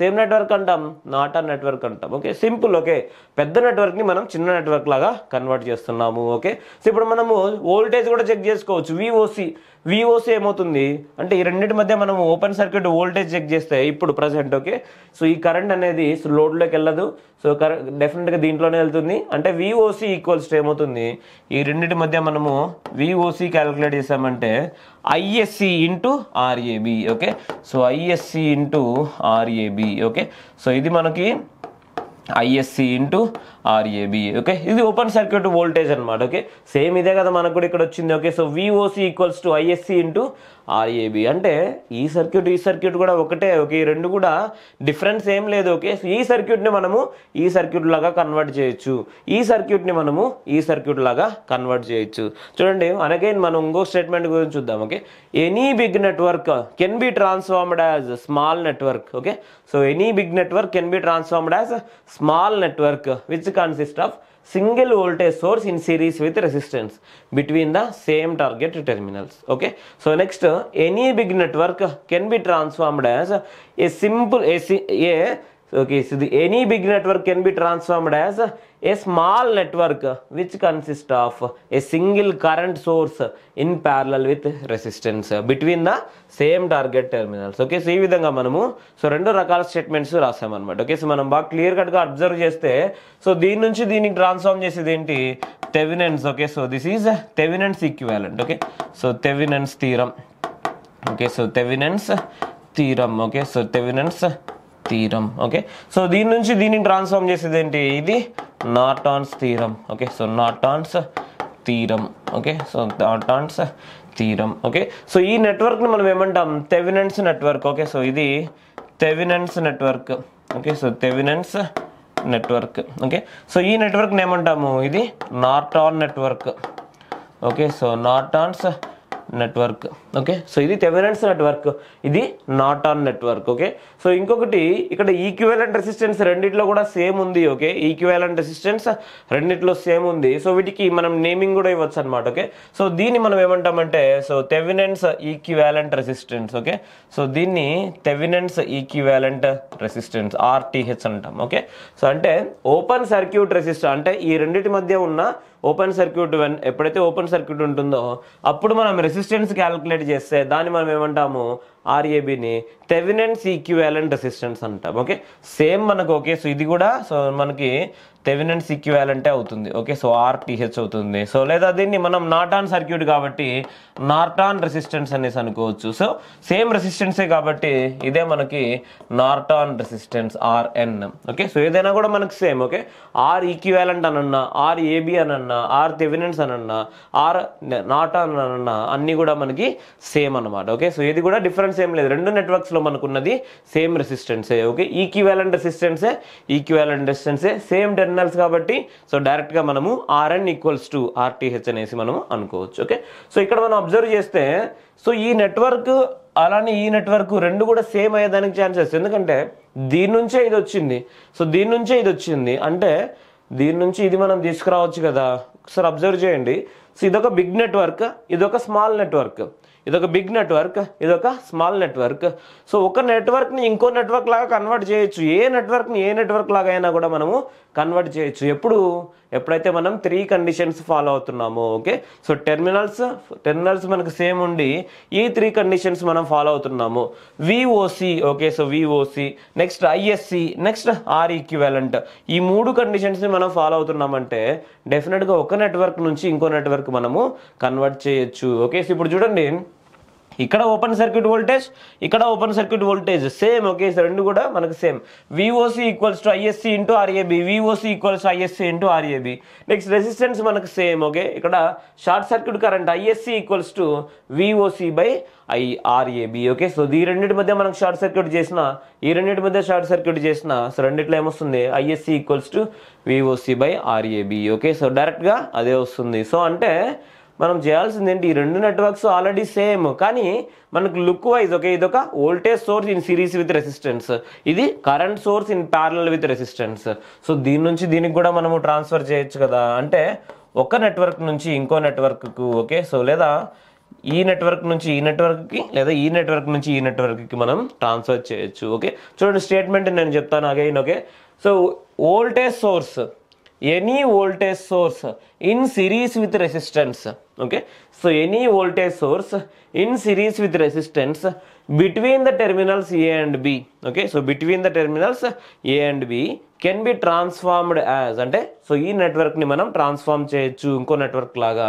సేమ్ నెట్వర్క్ అంటాం, నాట్ ఆ నెట్వర్క్ అంటాం. Okay, simple. ఓకే, పెద్ద నెట్వర్క్ ని మనం చిన్న నెట్వర్క్ లాగా కన్వర్ట్ చేస్తున్నాము. ఓకే, సో ఇప్పుడు మనము వోల్టేజ్ కూడా చెక్ చేసుకోవచ్చు. విఓసి ఏమవుతుంది అంటే ఈ రెండింటి మధ్య మనం ఓపెన్ సర్క్యూట్ వోల్టేజ్ చెక్ చేస్తే ఇప్పుడు ప్రజెంట్. ఓకే, సో ఈ కరెంట్ అనేది లోడ్లోకి వెళ్ళదు, సో డెఫినెట్గా దీంట్లోనే వెళ్తుంది. అంటే విఓసి ఈక్వల్స్ ఏమవుతుంది, ఈ రెండింటి మధ్య మనము విఓసి క్యాలిక్యులేట్ చేసామంటే ISC into RAB. Okay, so ISC into RAB. Okay, so ఇది మనకి ఐఎస్సి ఇంటూ ఆర్ఏబి. ఓకే, ఇది ఓపెన్ సర్క్యూట్ వోల్టేజ్ అనమాట. ఓకే, సేమ్ ఇదే కదా మనకు కూడా ఇక్కడ వచ్చింది. Okay, so VOC equals to ISC into RAB. అంటే ఈ సర్క్యూట్ కూడా ఒకటే. ఓకే, ఈ రెండు కూడా డిఫరెన్స్ ఏం లేదు. ఓకే, సో ఈ సర్క్యూట్ని మనము ఈ సర్క్యూట్ లాగా కన్వర్ట్ చేయొచ్చు, ఈ సర్క్యూట్ని మనము ఈ సర్క్యూట్ లాగా కన్వర్ట్ చేయొచ్చు. చూడండి, అగైన్ మనం ఇంకో స్టేట్మెంట్ గురించి చూద్దాం. Okay, any big network can be transformed as small network. Okay, so any big network can be transformed as small network which consist of single voltage source in series with resistance between the same target terminals. Okay, so next, any big network can be transformed as a simple okay, so any big network can be transformed as a small network which consists of a single current source in parallel with resistance between the same target terminals. Okay, so ఈ విధంగా మనము రెండు రకాల statements రాసామన్నమాట. Okay, so మనం బాగా clear cut గా observe చేస్తే so దీని నుంచి దీనికి ట్రాన్స్ఫార్మ్ చేసేది ఏంటి, Thevenin's. Okay, so this is Thevenin's equivalent. Okay, so Thevenin's theorem. Okay, so Thevenin's theorem. Okay, so Thevenin's theorem. Okay, so దీని నుంచి దీనికి ట్రాన్స్ఫార్మ్ చేసేది ఏంటి, ఇది Norton's theorem. Okay, so Norton's theorem. Okay, so Norton's theorem. Okay, so ఈ నెట్వర్క్ని మనం ఏమంటాం, Thevenin's network. Okay, so ఇది Thevenin's network. Okay, so Thevenin's network. Okay, so ఈ నెట్వర్క్ని ఏమంటాము, ఇది Norton network. Okay, so Norton's network. Okay, so ఇది Thevenin's network, ఇది Norton network. Okay, so ఇంకొకటి ఇక్కడ ఈక్వివాలెంట్ రెసిస్టెన్స్ రెండిట్లో కూడా సేమ్ ఉంది. ఓకే, ఈక్వివాలెంట్ రెసిస్టెన్స్ రెండిట్లో సేమ్ ఉంది. సో వీటికి మనం నేమింగ్ కూడా ఇవ్వచ్చు అనమాట. ఓకే, సో దీన్ని మనం ఏమంటామంటే so Thevenin's equivalent resistance. Okay, so దీన్ని థెవెనిన్స్ ఈక్వివాలెంట్ రెసిస్టెన్స్ ఆర్టీహెచ్ అంటాం. ఓకే, సో అంటే ఓపెన్ సర్క్యూట్ రెసిస్టర్, అంటే ఈ రెండింటి మధ్య ఉన్న ఓపెన్ సర్క్యూట్ ఎప్పుడైతే ఓపెన్ సర్క్యూట్ ఉంటుందో అప్పుడు మనం రెసిస్టెన్స్ క్యాలిక్యులేట్ చేస్తే దాన్ని మనం ఏమంటాము, ఆర్ఏబిని థెవెనిన్స్ ఈక్వివాలెంట్ రెసిస్టెన్స్ అంటాం. ఓకే, సేమ్ మనకు. ఓకే, సో ఇది కూడా సో మనకి థెవెనిన్స్ ఈక్వివాలెంటే అవుతుంది. ఓకే, సో ఆర్టీహెచ్ అవుతుంది. సో లేదా దీన్ని మనం నార్టన్ సర్క్యూట్ కాబట్టి నార్టన్ రెసిస్టెన్స్ అనేసి అనుకోవచ్చు. సో సేమ్ రెసిస్టెన్సే కాబట్టి ఇదే మనకి Norton resistance RN. Okay, so ఏదైనా కూడా మనకి సేమ్. ఓకే, ఆర్ ఈక్వివాలెంట్ అనన్నా, ఆర్ ఏబి అనన్నా, ఆర్ థెవెనిన్స్ అనన్నా, ఆర్ నార్టన్ అనన్నా అన్ని కూడా మనకి సేమ్ అనమాట. ఓకే, సో ఇది కూడా డిఫరెన్స్ ఏం లేదు, రెండు నెట్వర్క్స్ లో మనకు ఉన్నది సేమ్ రెసిస్టెన్సే. ఓకే, ఈక్వివాలెంట్ రెసిస్టెన్సే, ఈక్వివాలెంట్ రెసిస్టెన్సే, సేమ్ టెర్మినల్స్ కాబట్టి సో డైరెక్ట్ గా మనము ఆర్ఎన్ ఈక్వల్స్ టు ఆర్టీహెచ్ అనేసి మనము అనుకోవచ్చు. ఓకే, సో ఇక్కడ మనం అబ్జర్వ్ చేస్తే సో ఈ నెట్వర్క్ అలానే ఈ నెట్వర్క్ రెండు కూడా సేమ్ అయ్యేదానికి ఛాన్సెస్, ఎందుకంటే దీని నుంచే ఇది వచ్చింది, సో దీని నుంచే ఇది వచ్చింది, అంటే దీని నుంచి ఇది మనం తీసుకురావచ్చు కదా. ఒకసారి అబ్జర్వ్ చేయండి. సో ఇదొక బిగ్ నెట్వర్క్, ఇదొక స్మాల్ నెట్వర్క్, ఇదొక బిగ్ నెట్వర్క్, ఇదొక స్మాల్ నెట్వర్క్. సో ఒక నెట్వర్క్ని ఇంకో నెట్వర్క్ లాగా కన్వర్ట్ చేయొచ్చు, ఏ నెట్వర్క్ లాగా అయినా కూడా మనము కన్వర్ట్ చేయొచ్చు. ఎప్పుడైతే మనం 3 కండిషన్స్ ఫాలో అవుతున్నామో. ఓకే, సో టెర్మినల్స్ మనకు సేమ్ ఉండి ఈ 3 కండిషన్స్ మనం ఫాలో అవుతున్నాము. VOC. Okay, so VOC, next ISC, next R equivalent, ఈ 3 కండిషన్స్ని మనం ఫాలో అవుతున్నామంటే డెఫినెట్గా ఒక నెట్వర్క్ నుంచి ఇంకో నెట్వర్క్ మనము కన్వర్ట్ చేయొచ్చు. ఓకే, సో ఇప్పుడు చూడండి, ఇక్కడ ఓపెన్ సర్క్యూట్ వోల్టేజ్, ఇక్కడ open circuit voltage same. Okay, so రెండు కూడా మనకు same. VOC equals to ISC into RAB, VOC equals to ISC into RAB. Next resistance మనకు సేమ్. ఓకే, ఇక్కడ short circuit current ISC equals to VOC by RAB. Okay, so ఈ రెండింటి మధ్య మనకు short circuit చేసిన, ఈ రెండింటి మధ్య షార్ట్ సర్క్యూట్ చేసిన సో రెండిట్లో ఏమొస్తుంది, ISC equals to VOC by RAB. Okay, so డైరెక్ట్గా అదే వస్తుంది. సో అంటే మనం చేయాల్సింది ఏంటి, ఈ రెండు నెట్వర్క్స్ ఆల్రెడీ సేమ్, కానీ మనకు లుక్ వైజ్. ఓకే, ఇదొక voltage source in series with resistance, ఇది current source in parallel with resistance. So దీని నుంచి దీనికి కూడా మనము ట్రాన్స్ఫర్ చేయొచ్చు కదా, అంటే ఒక నెట్వర్క్ నుంచి ఇంకో నెట్వర్క్కు. ఓకే, సో లేదా ఈ నెట్వర్క్ నుంచి ఈ నెట్వర్క్కి, లేదా ఈ నెట్వర్క్ నుంచి ఈ నెట్వర్క్కి మనం ట్రాన్స్ఫర్ చేయొచ్చు. ఓకే, చూడండి స్టేట్మెంట్ నేను చెప్తాను again. Okay, so voltage source, any voltage source in series with resistance. okay. So any voltage source in series with resistance between the terminals A and B, okay. So between the terminals A and B can be transformed as, అంటే so ఈ network ని మనం transform చేయొచ్చు ఇంకో network లాగా,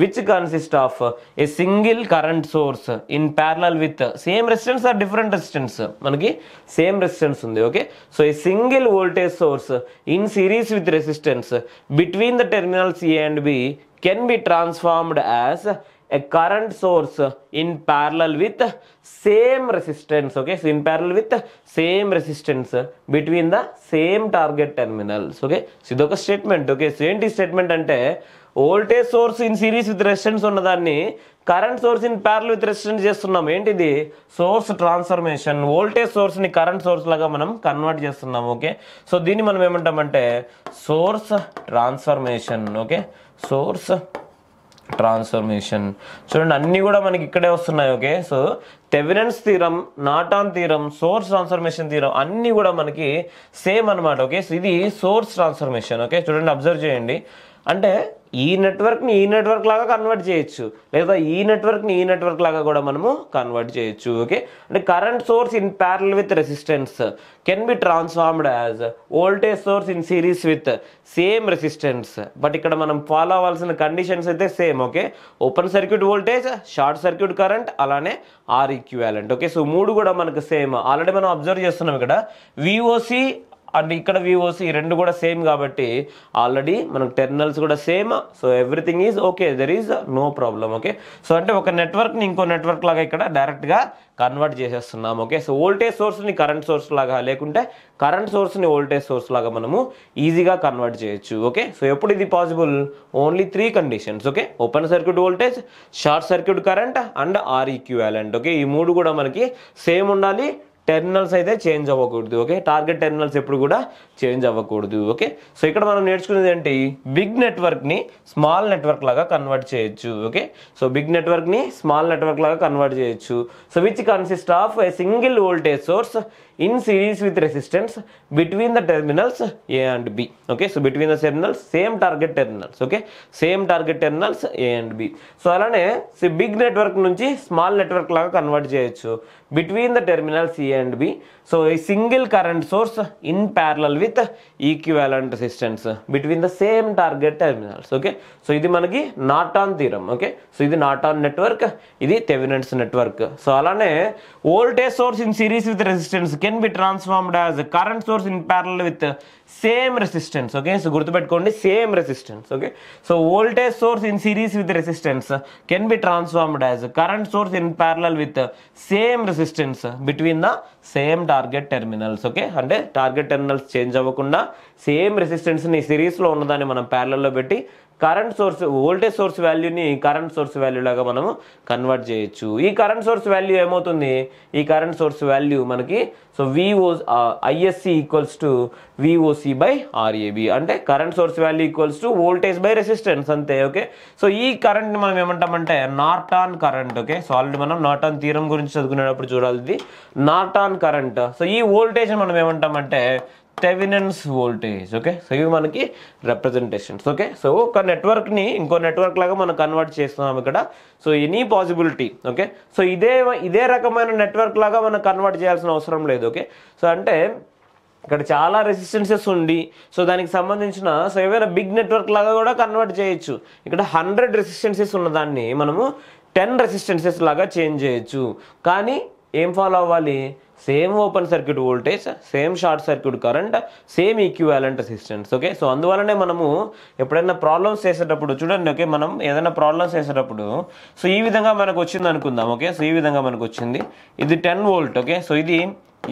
which consist of a single current source in parallel with same resistance or different resistance, మనకి same resistance ఉంది, okay. So a single voltage source in series with resistance between the terminals A and B can be transformed as a current source in parallel with same resistance, okay. So in parallel with same resistance between the same target terminals, okay. So idoka statement, okay. So enti statement ante voltage source in series with resistance ఉన్నదాన్ని current source in parallel with resistance చేస్తున్నాం. ఏంటిది? Source transformation. Voltage source ని current source లాగా మనం convert చేస్తున్నాం, okay. So దీన్ని మనం ఏమంటామంటే source transformation, okay. Source transformation. చూడండి అన్ని కూడా మనకి ఇక్కడే వస్తున్నాయి, okay. So Thevenin's theorem, Norton theorem, source transformation theorem అన్ని కూడా మనకి సేమ్ అనమాట, ఓకే. సో ఇది సోర్స్ ట్రాన్స్ఫర్మేషన్, ఓకే. చూడండి అబ్జర్వ్ చేయండి. అంటే ఈ నెట్వర్క్ని ఈ నెట్వర్క్ లాగా కన్వర్ట్ చేయొచ్చు, లేదా ఈ నెట్వర్క్ని ఈ నెట్వర్క్ లాగా కూడా మనము కన్వర్ట్ చేయొచ్చు, ఓకే. అంటే current source in parallel with resistance can be transformed as voltage source in series with same resistance. But ఇక్కడ మనం ఫాలో అవ్వాల్సిన కండిషన్స్ అయితే same, okay. Open circuit voltage, short circuit current, అలానే ఆర్ ఈక్వివాలెంట్, ఓకే. సో మూడు కూడా మనకు same. Already మనం observe చేస్తున్నాం ఇక్కడ విఓసి అండ్ ఇక్కడ విఓసి రెండు కూడా సేమ్ కాబట్టి ఆల్రెడీ మనకు టెర్మినల్స్ కూడా same. So everything is okay, there is no problem, okay. So అంటే ఒక నెట్వర్క్ని ఇంకో నెట్వర్క్ లాగా ఇక్కడ డైరెక్ట్గా కన్వర్ట్ చేసేస్తున్నాం, ఓకే. సో వోల్టేజ్ సోర్స్ని కరెంట్ సోర్స్ లాగా, లేకుంటే కరెంట్ సోర్స్ని వోల్టేజ్ సోర్స్ లాగా మనము ఈజీగా కన్వర్ట్ చేయొచ్చు, ఓకే. సో ఎప్పుడు ఇది possible? Only 3 conditions, okay. Open circuit voltage, short circuit current and R equivalent, okay. ఈ మూడు కూడా మనకి సేమ్ ఉండాలి. టెర్మినల్స్ అయితే చేంజ్ అవ్వకూడదు, ఓకే. టార్గెట్ టెర్మినల్స్ ఎప్పుడు కూడా చేంజ్ అవ్వకూడదు, ఓకే. సో ఇక్కడ మనం నేర్చుకునేది ఏంటి? బిగ్ నెట్వర్క్ని స్మాల్ నెట్వర్క్ లాగా కన్వర్ట్ చేయొచ్చు, ఓకే. సో బిగ్ నెట్వర్క్ని స్మాల్ నెట్వర్క్ లాగా కన్వర్ట్ చేయొచ్చు. So which consist of a single voltage source in series with resistance between the terminals A and B, okay. So between the terminals same target terminals, okay. Same target terminals A and B. So అలానే big network నుంచి small network లాగా convert చేయొచ్చు between the terminals A and B. So ఈ single current source in parallel with equivalent resistance between the same target terminals, okay. So ఇది మనకి Norton theorem, okay. So ఇది Norton network, ఇది Thevenin's network. So అలానే voltage source in series with resistance can be transformed as current source in parallel with same resistance, okay. So గుర్తుపెట్టుకోండి, same resistance, okay. So voltage source in series with resistance can be transformed as current source in parallel with same resistance between the same target terminals, okay. అంటే target terminals change అవ్వకుండా same రెసిస్టెన్స్ని సిరీస్లో ఉన్నదాన్ని మనం ప్యారలల్లో పెట్టి current source voltage source వాల్యూని current source value లాగా మనము convert చేయొచ్చు. ఈ కరెంట్ సోర్స్ వాల్యూ ఏమవుతుంది? ఈ కరెంట్ సోర్స్ వాల్యూ మనకి so ISC equals to VOC by RAB, అంటే current source value equals to voltage by resistance, అంతే, ఓకే. సో ఈ కరెంట్ని మనం ఏమంటామంటే Norton current, okay. So already మనం నార్టన్ థీరం గురించి చదువుకునేటప్పుడు చూడాలి, ఇది నార్టన్ కరెంట్. సో ఈ వోల్టేజ్ మనం ఏమంటామంటే థెవెనిన్స్ వోల్టేజ్, ఓకే. సో ఇవి మనకి రిప్రజెంటేషన్స్, ఓకే. సో ఒక నెట్వర్క్ని ఇంకో నెట్వర్క్ లాగా మనం కన్వర్ట్ చేస్తున్నాం ఇక్కడ. So any possibility, okay. So ఇదే రకమైన నెట్వర్క్ లాగా మనం కన్వర్ట్ చేయాల్సిన అవసరం లేదు, ఓకే. సో అంటే ఇక్కడ చాలా రెసిస్టెన్సెస్ ఉండి సో దానికి సంబంధించిన సో ఏవైనా బిగ్ నెట్వర్క్ లాగా కూడా కన్వర్ట్ చేయొచ్చు. ఇక్కడ 100 రెసిస్టెన్సెస్ ఉన్నదాన్ని మనము 10 రెసిస్టెన్సెస్ లాగా చేంజ్ చేయొచ్చు. కానీ ఏం ఫాలో అవ్వాలి? Same open circuit voltage, same short circuit current, same equivalent resistance, okay. So అందువల్లనే మనము ఎప్పుడైనా ప్రాబ్లమ్స్ చేసేటప్పుడు చూడండి, ఓకే, మనం ఏదైనా ప్రాబ్లమ్స్ చేసేటప్పుడు సో ఈ విధంగా మనకు వచ్చింది అనుకుందాం, ఓకే. సో ఈ విధంగా మనకు వచ్చింది, ఇది 10 వోల్ట్, ఓకే. సో ఇది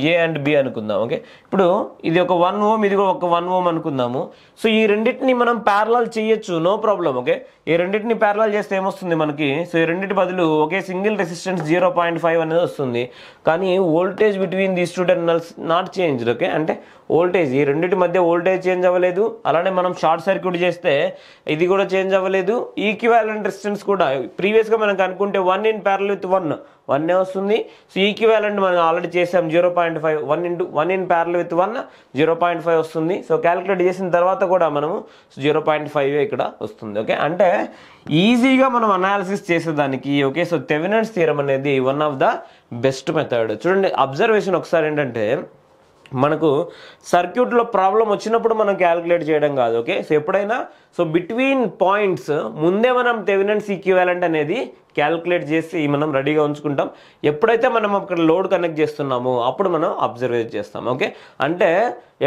A and B అనుకుందాం, ఓకే. ఇప్పుడు ఇది ఒక 1 ohm, ఇది కూడా ఒక 1 ohm అనుకుందాము. సో ఈ రెండింటిని మనం ప్యారలల్ చేయొచ్చు, నో ప్రాబ్లం, ఓకే. ఈ రెండింటిని ప్యారలల్ చేస్తే ఏమొస్తుంది మనకి? సో ఈ రెండింటి బదులు ఒకే సింగిల్ రెసిస్టెన్స్ 0.5 అనేది వస్తుంది. కానీ voltage between these 2 terminals not changed, okay. అంటే వోల్టేజ్ ఈ రెండింటి మధ్య వోల్టేజ్ చేంజ్ అవ్వలేదు. అలానే మనం షార్ట్ సర్క్యూట్ చేస్తే ఇది కూడా చేంజ్ అవ్వలేదు. ఈక్వివాలెంట్ రెసిస్టెన్స్ కూడా ప్రీవియస్గా మనం కనుక్కుంటే 1 in parallel with 1 1 వస్తుంది. సో ఈక్వివాలెంట్ మనం ఆల్రెడీ చేసాం 0.5 1 ఇన్ ప్యారల్ విత్ 1 0.5 వస్తుంది. సో క్యాలిక్యులేట్ చేసిన తర్వాత కూడా మనము 0.5 ఇక్కడ వస్తుంది. ఓకే, అంటే ఈజీగా మనం అనాలిసిస్ చేసేదానికి ఓకే. సో థెవెనిన్స్ థియరం అనేది one of the best method. చూడండి అబ్జర్వేషన్ ఒకసారి ఏంటంటే మనకు సర్క్యూట్లో ప్రాబ్లం వచ్చినప్పుడు మనం క్యాలిక్యులేట్ చేయడం కాదు. ఓకే, సో ఎప్పుడైనా సో బిట్వీన్ పాయింట్స్ ముందే మనం థెవెనిన్స్ ఈక్వివాలెంట్ అనేది క్యాలిక్యులేట్ చేసి మనం రెడీగా ఉంచుకుంటాం. ఎప్పుడైతే మనం అక్కడ లోడ్ కనెక్ట్ చేస్తున్నామో అప్పుడు మనం అబ్జర్వ్ చేస్తాం. ఓకే, అంటే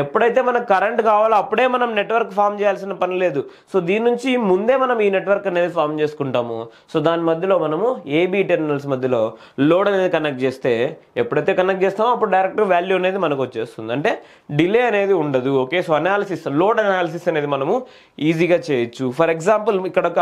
ఎప్పుడైతే మనకు కరెంట్ కావాలో అప్పుడే మనం నెట్వర్క్ ఫామ్ చేయాల్సిన పని లేదు. సో దీని నుంచి ముందే మనం ఈ నెట్వర్క్ అనేది ఫామ్ చేసుకుంటాము. సో దాని మధ్యలో మనము ఏబీ టెర్మినల్స్ మధ్యలో లోడ్ అనేది కనెక్ట్ చేస్తే ఎప్పుడైతే కనెక్ట్ చేస్తామో అప్పుడు డైరెక్ట్ వాల్యూ అనేది మనకు వచ్చేస్తుంది, అంటే డిలే అనేది ఉండదు. Okay, so analysis load analysis అనేది మనము ఈజీగా చేయొచ్చు. ఫర్ ఎగ్జాంపుల్ ఇక్కడ ఒక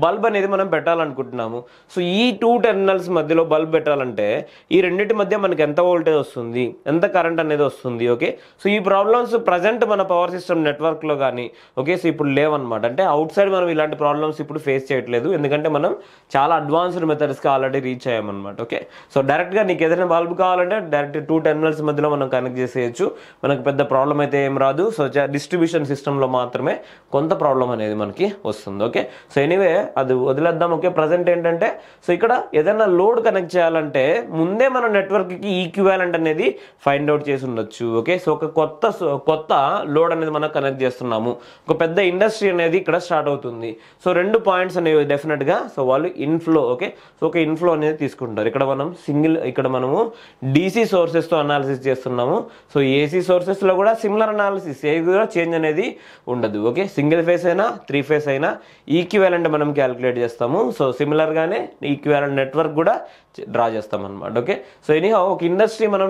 బల్బ్ అనేది మనం పెట్టాలనుకుంటున్నాము. సో ఈ 2 టెర్మినల్స్ మధ్యలో బల్బ్ పెట్టాలంటే ఈ రెండింటి మధ్య మనకి ఎంత వోల్టేజ్ వస్తుంది, ఎంత కరెంట్ అనేది వస్తుంది. ఓకే, సో ఈ ప్రాబ్లమ్స్ ప్రజెంట్ మన పవర్ సిస్టమ్ నెట్వర్క్లో కానీ ఓకే సో ఇప్పుడు లేవన్నమాట. అంటే అవుట్ సైడ్ మనం ఇలాంటి ప్రాబ్లమ్స్ ఇప్పుడు ఫేస్ చేయట్లేదు, ఎందుకంటే మనం చాలా అడ్వాన్స్డ్ మెథడ్స్కి ఆల్రెడీ రీచ్ అయ్యామన్నమాట. ఓకే, సో డైరెక్ట్గా నీకు ఏదైనా బల్బ్ కావాలంటే డైరెక్ట్ 2 టెర్మినల్స్ మధ్యలో మనం కనెక్ట్ చేసేయచ్చు, మనకు పెద్ద ప్రాబ్లం అయితే ఏం రాదు. సో డిస్ట్రిబ్యూషన్ సిస్టంలో మాత్రమే కొంత ప్రాబ్లం అనేది మనకి వస్తుంది. ఓకే, సో ఎనీవే అది వదిలేద్దాం. ఓకే, ప్రజెంట్ ఏంటంటే సో ఇక్కడ ఏదైనా లోడ్ కనెక్ట్ చేయాలంటే ముందే మన నెట్వర్క్కి ఈక్వివాలెంట్ అనేది ఫైండ్ అవుట్ చేసి ఉండొచ్చు. ఓకే, సో ఒక కొత్త లోడ్ అనేది మనం కనెక్ట్ చేస్తున్నాము, ఒక పెద్ద ఇండస్ట్రీ అనేది ఇక్కడ స్టార్ట్ అవుతుంది. సో 2 పాయింట్స్ అనేవి డెఫినెట్గా సో వాళ్ళు ఇన్ఫ్లో ఓకే సో ఒక ఇన్ఫ్లో అనేది తీసుకుంటారు. ఇక్కడ మనము డీసీ సోర్సెస్తో అనాలిసిస్ చేస్తున్నాము. సో ఏసీ సోర్సెస్లో కూడా సిమిలర్ అనాలిసిస్ ఏది కూడా చేంజ్ అనేది ఉండదు. ఓకే, సింగిల్ ఫేస్ అయినా 3 ఫేస్ అయినా ఈక్వివాలెంట్ మనం క్యాలిక్యులేట్ చేస్తాము. సో సిమిలర్గానే ఈక్వివాలెంట్ నెట్వర్క్ కూడా డ్రా చేస్తాం అనమాట. ఓకే, సో ఎనీహౌ ఒక ఇండస్ట్రీ మనం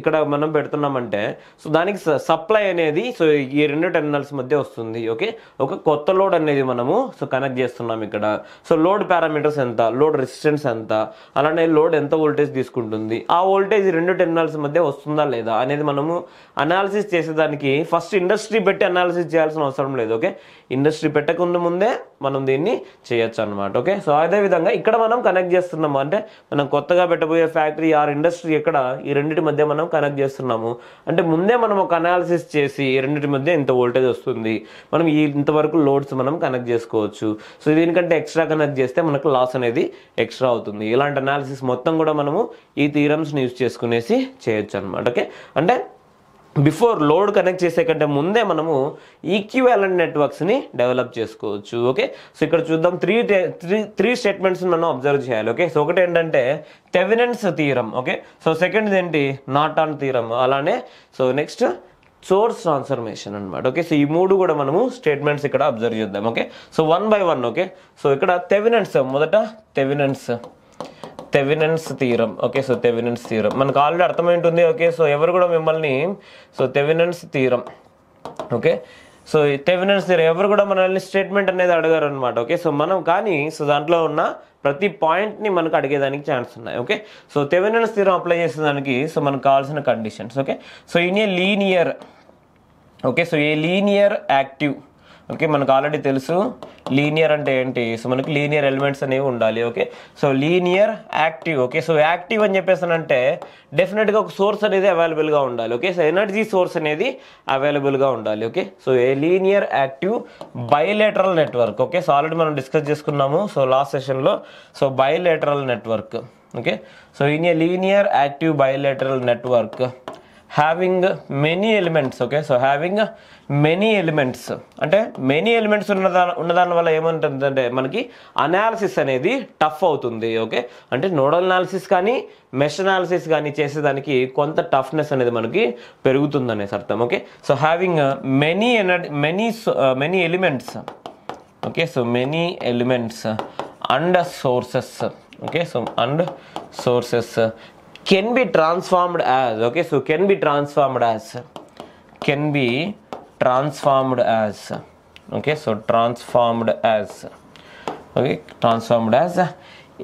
ఇక్కడ మనం పెడుతున్నామంటే సో దానికి సప్లై అనేది సో ఈ 2 టెర్మినల్స్ మధ్య వస్తుంది. ఓకే, ఒక కొత్త లోడ్ అనేది మనము సో కనెక్ట్ చేస్తున్నాం ఇక్కడ. సో లోడ్ పారామీటర్స్ ఎంత, లోడ్ రెసిస్టెన్స్ ఎంత, అలానే లోడ్ ఎంత వోల్టేజ్ తీసుకుంటుంది, ఆ వోల్టేజ్ 2 టెర్మినల్స్ మధ్య వస్తుందా లేదా అనేది మనము అనాలిసిస్ చేసేదానికి ఫస్ట్ ఇండస్ట్రీ పెట్టి అనాలిసిస్ చేయాల్సిన అవసరం లేదు. ఓకే, ఇండస్ట్రీ పెట్టకుండా ముందే మనం దీన్ని చేయొచ్చు అనమాట. ఓకే, సో అదేవిధంగా ఇక్కడ మనం కనెక్ట్ చేస్తున్నాము అంటే మనం కొత్తగా పెట్టబోయే ఫ్యాక్టరీ ఆర్ ఇండస్ట్రీ ఎక్కడ ఈ రెండింటి మధ్య మనం కనెక్ట్ చేస్తున్నాము అంటే ముందే మనం ఒక అనాలిసిస్ చేసి ఈ రెండింటి మధ్య ఇంత వోల్టేజ్ వస్తుంది, మనం ఇంతవరకు లోడ్స్ మనం కనెక్ట్ చేసుకోవచ్చు. సో దీనికంటే ఎక్స్ట్రా కనెక్ట్ చేస్తే మనకు లాస్ అనేది ఎక్స్ట్రా అవుతుంది. ఇలాంటి అనాలిసిస్ మొత్తం కూడా మనము ఈ థియరమ్స్ని యూజ్ చేసుకునేసి చేయొచ్చు అనమాట. ఓకే, అంటే బిఫోర్ లోడ్ కనెక్ట్ చేసే కంటే ముందే మనము ఈక్వివాలెంట్ నెట్వర్క్స్ని డెవలప్ చేసుకోవచ్చు. ఓకే, సో ఇక్కడ చూద్దాం 3 స్టేట్మెంట్స్ మనం అబ్జర్వ్ చేయాలి. ఓకే, సో ఒకటి ఏంటంటే Thevenin's theorem. Okay, so second ఏంటి నార్టన్ థియరం, అలానే సో నెక్స్ట్ సోర్స్ ట్రాన్స్ఫర్మేషన్ అనమాట. ఓకే, సో ఈ 3 కూడా మనము స్టేట్మెంట్స్ ఇక్కడ అబ్జర్వ్ చేద్దాం. Okay, so 1 by 1. Okay, so ఇక్కడ థెవెనిన్స్ మొదట Thevenin's theorem. Okay, so Thevenin's theorem మనకు ఆల్రెడీ అర్థమైంటుంది. ఓకే, సో ఎవరు కూడా మిమ్మల్ని so Thevenin's theorem okay so Thevenin's theorem ఎవరు కూడా మనల్ని స్టేట్మెంట్ అనేది అడగారు అనమాట. ఓకే, సో మనం కానీ సో దాంట్లో ఉన్న ప్రతి పాయింట్ని మనకు అడిగేదానికి ఛాన్స్ ఉన్నాయి. Okay, so Thevenin's theorem apply చేసేదానికి సో మనకు కావాల్సిన conditions. Okay, so in a linear okay so a linear active. Okay, మనకు ఆల్రెడీ తెలుసు లీనియర్ అంటే ఏంటి. సో మనకి లీనియర్ ఎలిమెంట్స్ అనేవి ఉండాలి. Okay, so linear active. Okay, so active అని చెప్పేసానంటే డెఫినెట్గా ఒక సోర్స్ అనేది అవైలబుల్గా ఉండాలి. ఓకే, సో ఎనర్జీ సోర్స్ అనేది అవైలబుల్గా ఉండాలి. Okay, so a linear active bilateral network. Okay, so already మనం డిస్కస్ చేసుకున్నాము సో లాస్ట్ సెషన్లో. So bilateral network. Okay, so in a linear active bilateral network having many elements. Okay, so having many elements అంటే many elements ఉన్నదాని వల్ల ఏమంటుందంటే మనకి analysis అనేది tough అవుతుంది. ఓకే, అంటే నోడల్ అనాలిసిస్ కానీ మెష్ అనాలిసిస్ కానీ చేసేదానికి కొంత టఫ్నెస్ అనేది మనకి పెరుగుతుంది అనేసి అర్థం. Okay, so having many elements. Okay, so many elements and sources. Okay, so and sources can be transformed as. Okay, so can be transformed as okay, so transformed as okay, transformed as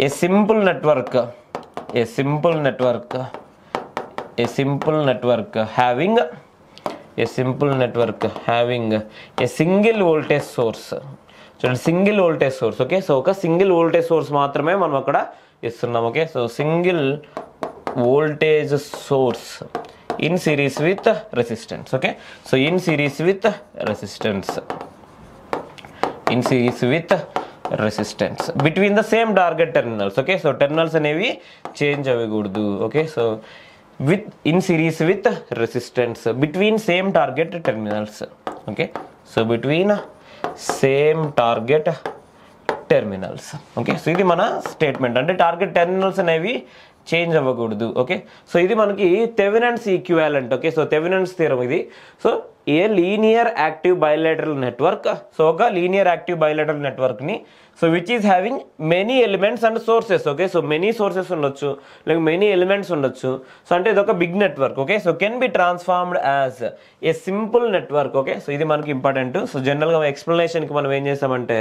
a simple network having a single voltage source. చూడండి single voltage source. Okay, so ఒక single voltage source మాత్రమే మనం అక్కడ ఇస్తున్నాం. Okay, so single voltage source in series with resistance. Okay, so in series with resistance between the same target terminals. Okay, so terminals అనేవి change అవ్వకూడదు. Okay, so with in series with resistance between same target terminals. Okay, so between same target terminals. Okay, so ఇది మన statement, అంటే target terminals అనేవి change అవ్వకూడదు. Okay, so ఇది మనకి Thevenin's equivalent. Okay, so Thevenin's theorem ఇది. So a linear active bilateral network, so ఒక linear active bilateral network ని, so which is having many elements and sources. Okay, so many sources ఉండొచ్చు, లేక many elements ఉండొచ్చు. So అంటే ఇది ఒక big network. Okay, so can be transformed as a simple network. Okay, so ఇది మనకి important. So జనరల్గా ఎక్స్ప్లెనేషన్కి మనం ఏం చేసామంటే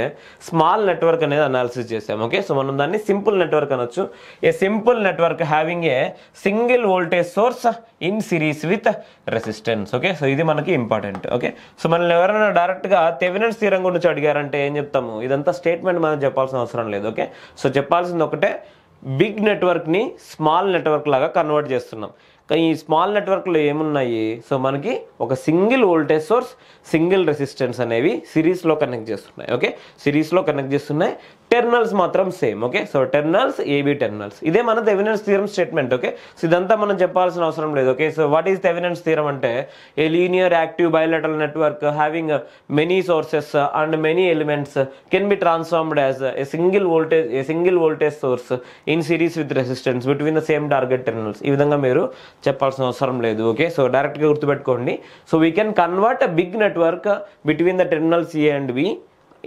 స్మాల్ నెట్వర్క్ అనేది అనాలిసిస్ చేసాం. ఓకే, సో మనం దాన్ని సింపుల్ నెట్వర్క్ అనొచ్చు. ఏ simple network having a single voltage source in series with resistance. Okay, so ఇది మనకి ఇంపార్టెంట్. ఓకే, సో మనల్ని ఎవరైనా డైరెక్ట్గా థెవెనిన్స్ థియరం గురించి అడిగారంటే ఏం చెప్తాము, ఇదంతా స్టేట్మెంట్ మనం చెప్పాల్సిన అవసరం లేదు. ఓకే, సో చెప్పాల్సింది ఒకటే, బిగ్ నెట్వర్క్ని స్మాల్ నెట్వర్క్ లాగా కన్వర్ట్ చేస్తున్నాం. కానీ ఈ స్మాల్ నెట్వర్క్లో ఏమున్నాయి, సో మనకి ఒక single voltage source, single resistance అనేవి సిరీస్లో కనెక్ట్ చేస్తున్నాయి. ఓకే, సిరీస్లో కనెక్ట్ చేస్తున్నాయి, టెర్మినల్స్ మాత్రం same. Okay, so terminals AB terminals, ఇదే మన Thevenin's theorem statement. Okay, so ఇదంతా మనం చెప్పాల్సిన అవసరం లేదు. Okay, so what is Thevenin's theorem అంటే a linear active bilateral network having many sources and many elements can be transformed as a single voltage source in series with resistance between the same target terminals. ఈ విధంగా మీరు చెప్పాల్సిన అవసరం లేదు. Okay, so డైరెక్ట్గా గుర్తుపెట్టుకోండి. So we can convert a big network between the terminals A and B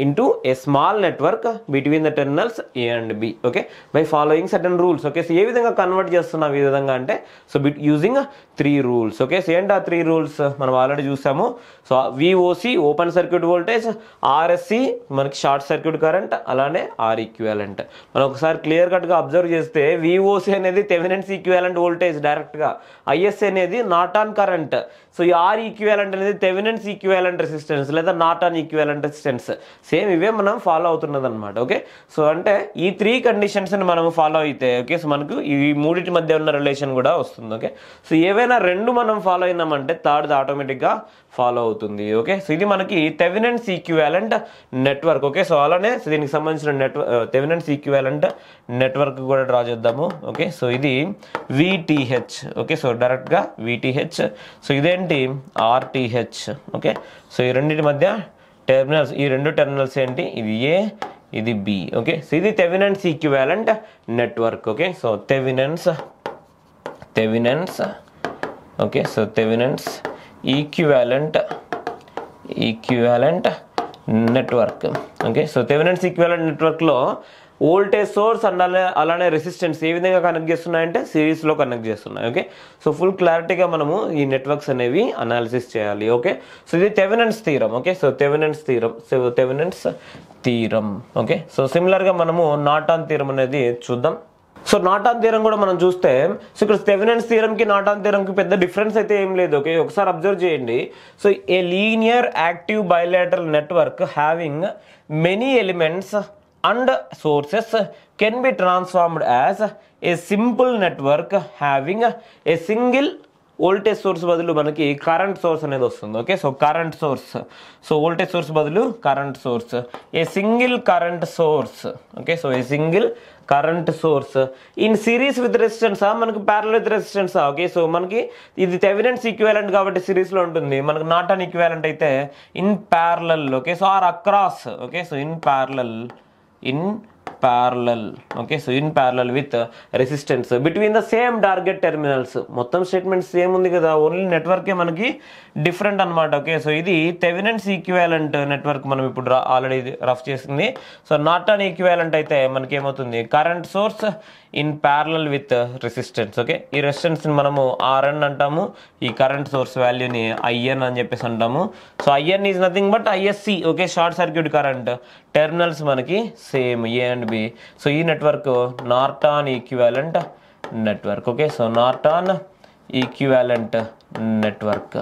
into a small network between the terminals A and B. Okay, by following certain rules. Okay, so ఏ విధంగా convert చేస్తున్నాం ఈ విధంగా అంటే, so using 3 rules. Okay, so ఏంటి ఆ 3 rules మనం already చూసాము. So VOC open circuit voltage, RSC మనకి షార్ట్ సర్క్యూట్ కరెంట్, అలానే R ఈక్వివాలెంట్. మనం ఒకసారి క్లియర్ కట్గా అబ్జర్వ్ చేస్తే VOC అనేది థెవెనిన్స్ ఈక్వివాలెంట్ వోల్టేజ్ డైరెక్ట్గా, ISC అనేది నార్టన్ కరెంట్. సో ఈ R ఈక్వివాలెంట్ అనేది థెవెనిన్స్ ఈక్వివాలెంట్ రెసిస్టెన్స్ లేదా నార్టన్ ఈక్వివాలెంట్ రెసిస్టెన్స్. సేమ్ ఇవే మనం ఫాలో అవుతున్నది అనమాట. ఓకే, సో అంటే ఈ 3 కండిషన్స్ని మనం ఫాలో అయితే, ఓకే, సో మనకు ఈ మూడింటి మధ్య ఉన్న రిలేషన్ కూడా వస్తుంది. ఓకే, సో ఏవైనా 2 మనం ఫాలో అయినామంటే థర్డ్ ఆటోమేటిక్గా ఫాలో అవుతుంది. ఓకే, సో ఇది మనకి Thevenin's equivalent network. Okay, so అలానే దీనికి సంబంధించిన థెవెనిన్స్ ఈక్వివాలెంట్ నెట్వర్క్ కూడా డ్రా చేద్దాము. ఓకే, సో ఇది VTH. ఓకే, సో డైరెక్ట్గా VTH. సో ఇదేంటి RTH. ఓకే, సో ఈ రెండింటి మధ్య టెర్మినల్స్, ఈ 2 టెర్మినల్స్ ఏంటి, ఇది A, ఇది B. ఓకే, సో ఇది Thevenin's equivalent network. Okay, so Thevenin's okay, so Thevenin's equivalent network. Okay, so Thevenin's equivalent నెట్వర్క్లో వోల్టేజ్ సోర్స్ అండ్ అలానే రెసిస్టెన్స్ ఏ విధంగా కనెక్ట్ చేస్తున్నాయంటే సిరీస్లో కనెక్ట్ చేస్తున్నాయి. ఓకే, సో ఫుల్ క్లారిటీగా మనము ఈ నెట్వర్క్స్ అనేవి అనాలిసిస్ చేయాలి. ఓకే, సో ఇది Thevenin's theorem. Okay, so Thevenin's theorem. Okay, so సిమిలర్గా మనము నార్టన్ థీరం అనేది చూద్దాం. సో నార్టన్ థీరం కూడా మనం చూస్తే, సో ఇక్కడ థెవెనిన్స్ థీరంకి నార్టన్ థీరంకి పెద్ద డిఫరెన్స్ అయితే ఏం లేదు. ఓకే, ఒకసారి అబ్జర్వ్ చేయండి. So a linear active bilateral network having many elements and sources can be transformed as a simple network having a single voltage source బదులు మనకి కరెంట్ సోర్స్ అనేది వస్తుంది. Okay, so current source, so voltage source బదులు current source, a single current source. Okay, so a single current source in series with resistance, మనకి parallel with resistance. Okay, so మనకి ఇది Thevenin's equivalent కాబట్టి సిరీస్లో ఉంటుంది. మనకి నార్టన్ ఈక్వివాలెంట్ అయితే in parallel. Okay, so or across. Okay, so in parallel. Okay, so in parallel with resistance between the same target terminals. మొత్తం statement same ఉంది కదా, ఓన్లీ నెట్వర్కే మనకి డిఫరెంట్ అనమాట. ఓకే, సో ఇది థెవెనిన్స్ ఈక్వివాలెంట్ నెట్వర్క్ మనం ఇప్పుడు already rough చేసింది. So Norton equivalent అయితే మనకి ఏమవుతుంది, current source in parallel with resistance. Okay, ఈ రెసిస్టెన్స్ని మనము RN అంటాము, ఈ కరెంట్ సోర్స్ వాల్యూని IN అని చెప్పేసి అంటాము. So IN is nothing but ISC. Okay, short circuit current, terminals మనకి same A and B. So ఈ network Norton equivalent network. Okay, so Norton equivalent network.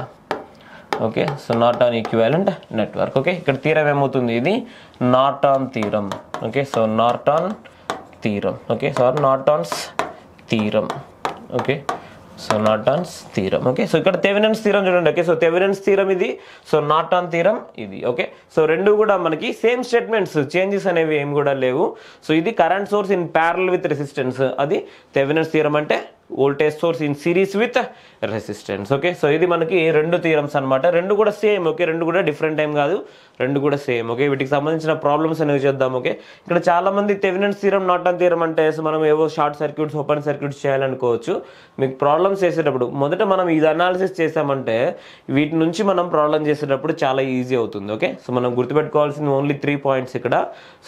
Okay, so Norton equivalent network. Okay, ఇక్కడ theorem ఏమవుతుంది, ఇది Norton theorem. Okay, so Norton theorem. Okay, so Norton's theorem. Okay, so Norton's theorem. Okay, so ఇక్కడ Thevenin's theorem చూడండి. Okay, so Thevenin's theorem ఇది, so Norton theorem ఇది. Okay, so రెండు కూడా మనకి సేమ్ స్టేట్మెంట్స్, చేంజెస్ అనేవి ఏం కూడా లేవు. సో ఇది current source in parallel with resistance, అది థెవెనిన్స్ థీరం అంటే voltage source in series with resistance. Okay, so ఇది మనకి రెండు థీరమ్స్ అనమాట, రెండు కూడా సేమ్. ఓకే, రెండు కూడా డిఫరెంట్ టైం కాదు, రెండు కూడా సేమ్. ఓకే, వీటికి సంబంధించిన ప్రాబ్లమ్స్ అనేవి చేద్దాం. ఓకే, ఇక్కడ చాలా మంది థెవెనిన్స్ థీరం నార్టన్ థీరం అంటే మనం ఏవో షార్ట్ సర్క్యూట్స్ ఓపెన్ సర్క్యూట్స్ చేయాలనుకోవచ్చు. మీకు ప్రాబ్లమ్స్ చేసేటప్పుడు మొదట మనం ఇది అనాలిసిస్ చేసామంటే వీటి నుంచి మనం ప్రాబ్లం చేసేటప్పుడు చాలా ఈజీ అవుతుంది. ఓకే, సో మనం గుర్తుపెట్టుకోవాల్సింది ఓన్లీ 3 పాయింట్స్ ఇక్కడ.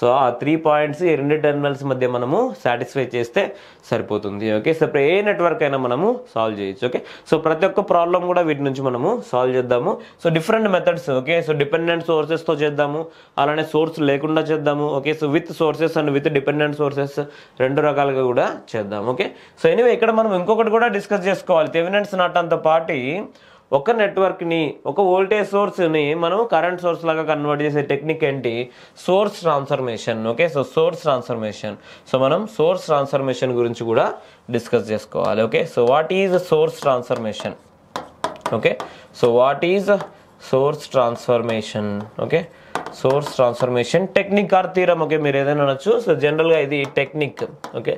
సో ఆ 3 పాయింట్స్ ఈ రెండు టెర్మినల్స్ మధ్య మనము సాటిస్ఫై చేస్తే సరిపోతుంది. ఓకే, సో ఏ నెట్వర్క్ అయినా మనము సాల్వ్ చేయొచ్చు. ఓకే, సో ప్రతి ఒక్క ప్రాబ్లం కూడా వీటి నుంచి మనము సాల్వ్ చేద్దాము. So different methods. Okay, so dependent సోర్సెస్తో చేద్దాము, అలానే సోర్స్ లేకుండా చేద్దాము. Okay, so with sources and with dependent sources రెండు రకాలుగా కూడా చేద్దాం. ఓకే, సో ఎనీవే ఇక్కడ మనం ఇంకొకటి కూడా డిస్కస్ చేసుకోవాలి. థెవెనిన్స్ నార్టన్తో పాటు ఒక నెట్వర్క్ని, ఒక వోల్టేజ్ సోర్స్ని మనం కరెంట్ సోర్స్ లాగా కన్వర్ట్ చేసే టెక్నిక్ ఏంటి? Source transformation. Okay, so source transformation. So మనం సోర్స్ ట్రాన్స్ఫర్మేషన్ గురించి కూడా డిస్కస్ చేసుకోవాలి. Okay, so what is source transformation? Okay, so what is source transformation? Okay, source transformation technique or theorem. Okay, మీరు ఏదైనా అనొచ్చు. సో జనరల్గా ఇది technique. Okay,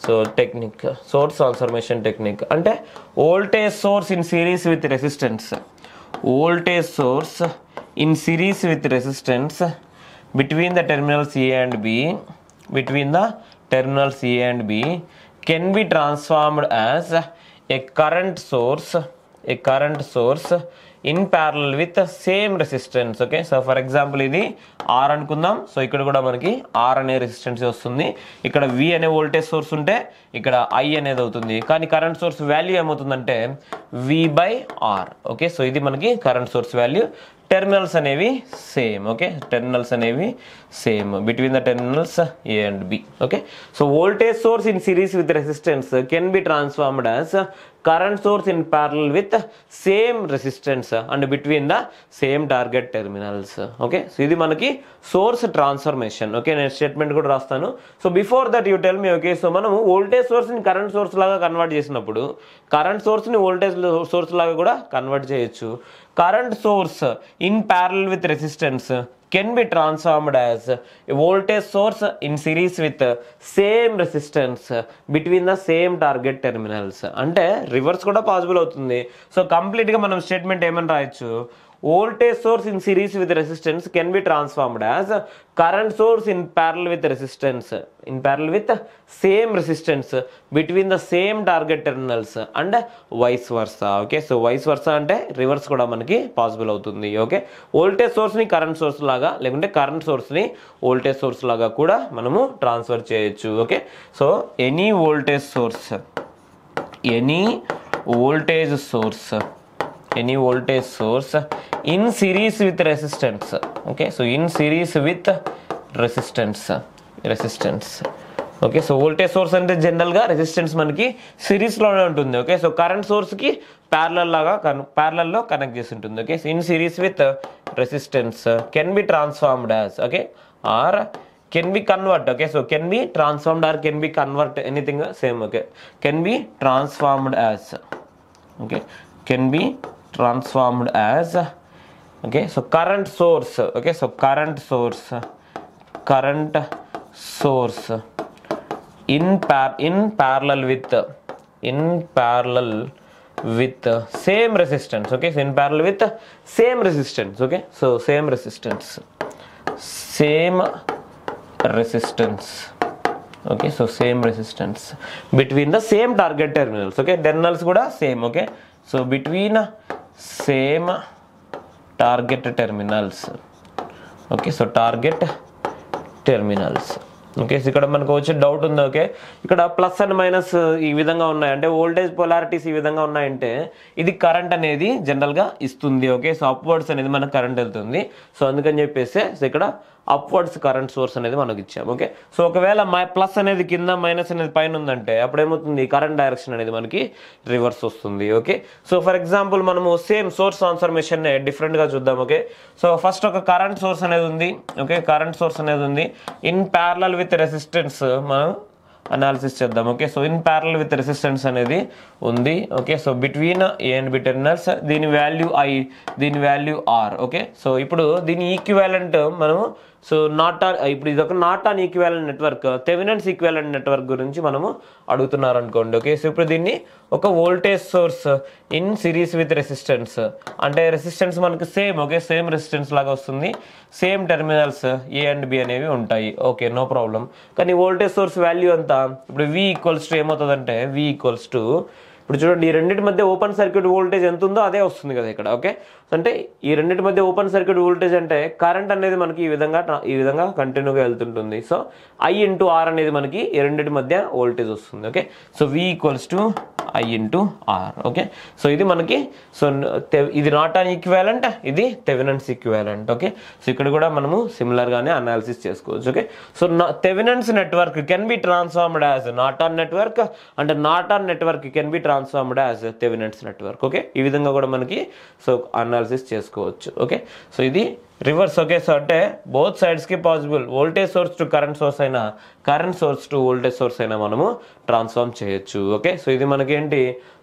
so technique, source transformation technique అంటే voltage source in series with resistance, voltage source in series with resistance between the terminals A and B, between the terminals A and B can be transformed as a current source in parallel with the same resistance. Okay, so for example ఇది R అనుకుందాం. So ఇక్కడ కూడా మనకి R అనే resistance వస్తుంది, ఇక్కడ V అనే voltage source ఉంటే ఇక్కడ I అనేది అవుతుంది. కానీ కరెంట్ సోర్స్ వాల్యూ ఏమవుతుందంటే V/R. ఓకే, సో ఇది మనకి కరెంట్ సోర్స్ వాల్యూ. టెర్మినల్స్ అనేవి సేమ్. ఓకే, టెర్మినల్స్ అనేవి same between the terminals A and B. Okay, so voltage source in series with resistance can be transformed as current source in parallel with same resistance and between the same target terminals. Okay, so ఇది మనకి source transformation. Okay, నేను statement కూడా రాస్తాను. So before that you tell me. Okay, so మనం voltage సోర్స్ని current source లాగా convert చేసినప్పుడు current సోర్స్ని voltage source లాగా కూడా కన్వర్ట్ చేయొచ్చు. Current source in parallel with resistance can be transformed as a voltage source in series with same resistance between the same target terminals. అంటే reverse కూడా possible అవుతుంది. So కంప్లీట్గా మనం statement ఏమని రాయొచ్చు? voltage source in series with resistance can be transformed as current source in parallel with resistance, in parallel with same resistance between the same target terminals and vice versa. Okay, so vice versa అంటే reverse కూడా మనకి possible అవుతుంది. Okay, voltage సోర్స్ని current source లాగా లేకుంటే current సోర్స్ని voltage source లాగా కూడా మనము ట్రాన్స్ఫర్ చేయొచ్చు. Okay, so any voltage source in series with resistance. Okay, so in series with resistance. Okay, so voltage source అంటే జనరల్గా రెసిస్టెన్స్ మనకి సిరీస్లోనే ఉంటుంది. ఓకే, సో కరెంట్ సోర్స్కి ప్యారలల్లో కనెక్ట్ చేసి ఉంటుంది. Okay, so in series with resistance can be transformed as. Okay, or can be convert. Okay, so can be transformed or can be convert, anything same. Okay, can be transformed as. Okay, can be transformed as. Okay, so current source. Okay, so current source in parallel with same resistance. Okay, so in parallel with same resistance. Okay, so same resistance. Okay, so same resistance between the same target terminals. Okay, terminals kuda same. Okay, so between same target terminals. Okay, so target terminals. Okay, so ఇక్కడ మనకు వచ్చే doubt ఉంది. Okay, ఇక్కడ plus and minus ఈ విధంగా ఉన్నాయి అంటే voltage polarities ఈ విధంగా ఉన్నాయంటే ఇది కరెంట్ అనేది జనరల్గా ఇస్తుంది. ఓకే, సో అప్వర్డ్స్ అనేది మనకు కరెంట్ వెళ్తుంది. సో అందుకని చెప్పేసి ఇక్కడ అప్వర్డ్స్ కరెంట్ సోర్స్ అనేది మనకి ఇచ్చాం. ఓకే, సో ఒకవేళ ప్లస్ అనేది కింద మైనస్ అనేది పైన ఉందంటే అప్పుడు ఏమవుతుంది? కరెంట్ డైరెక్షన్ అనేది మనకి రివర్స్ వస్తుంది. ఓకే, సో ఫర్ ఎగ్జాంపుల్ మనము సేమ్ సోర్స్ ట్రాన్స్ఫర్మేషన్ డిఫరెంట్గా చూద్దాం. ఓకే, సో ఫస్ట్ ఒక కరెంట్ సోర్స్ అనేది ఉంది. ఓకే, కరెంట్ సోర్స్ అనేది ఉంది ఇన్ ప్యారలల్ విత్ రెసిస్టెన్స్ మనం అనాలిసిస్ చేద్దాం. Okay, so in parallel with resistance అనేది ఉంది. Okay, so between A and B terminals, దీని వాల్యూ ఐ, దీని వాల్యూ ఆర్. ఓకే, సో ఇప్పుడు దీని ఈక్వివాలెంట్ మనము సో ఇప్పుడు ఇది ఒక Norton equivalent network, Thevenin's equivalent network గురించి మనము అడుగుతున్నారు అనుకోండి. ఓకే, సో ఇప్పుడు దీన్ని ఒక voltage source in series with resistance, అంటే రెసిస్టెన్స్ మనకి సేమ్, ఓకే, సేమ్ రెసిస్టెన్స్ లాగా వస్తుంది, same terminals A and B అనేవి ఉంటాయి. Okay, no problem. కానీ వోల్టేజ్ సోర్స్ వాల్యూ అంతా ఇప్పుడు V ఈక్వల్స్ టు ఏమవుతుందంటే V ఈక్వల్స్ టు ఇప్పుడు చూడండి ఈ రెండింటి మధ్య ఓపెన్ సర్క్యూట్ వోల్టేజ్ ఎంత ఉందో అదే వస్తుంది కదా ఇక్కడ. ఓకే, అంటే ఈ రెండింటి మధ్య ఓపెన్ సర్క్యూట్ వోల్టేజ్ అంటే కరెంట్ అనేది మనకి ఈ విధంగా కంటిన్యూగా వెళ్తుంటుంది. సో I ఇంటూ ఆర్ అనేది మనకి ఈ రెండింటి మధ్య వోల్టేజ్ వస్తుంది. Okay, so V equals to I into R. Okay, so ఇది మనకి సో ఇది నార్టన్ ఈక్వివాలెంట్, ఇది థెవెనిన్స్ ఈక్వివాలెంట్. ఓకే, సో ఇక్కడ కూడా మనము సిమిలర్ గానే అనాలిసిస్ చేసుకోవచ్చు. Okay, so Thevenin's network can be transformed as Norton network and Norton network can be transformed as Thevenin's network. Okay, ఈ విధంగా కూడా మనకి సో అనాలిసిస్ చేసుకోవచ్చు. ఓకే, సో ఇది రివర్స్. ఓకే, సో అంటే బోత్ సైడ్స్ కి possible, voltage source to current source అయినా, current source to voltage source అయినా మనము ట్రాన్స్ఫార్మ్ చేయొచ్చు. ఓకే, సో ఇది మనకి ఏంటి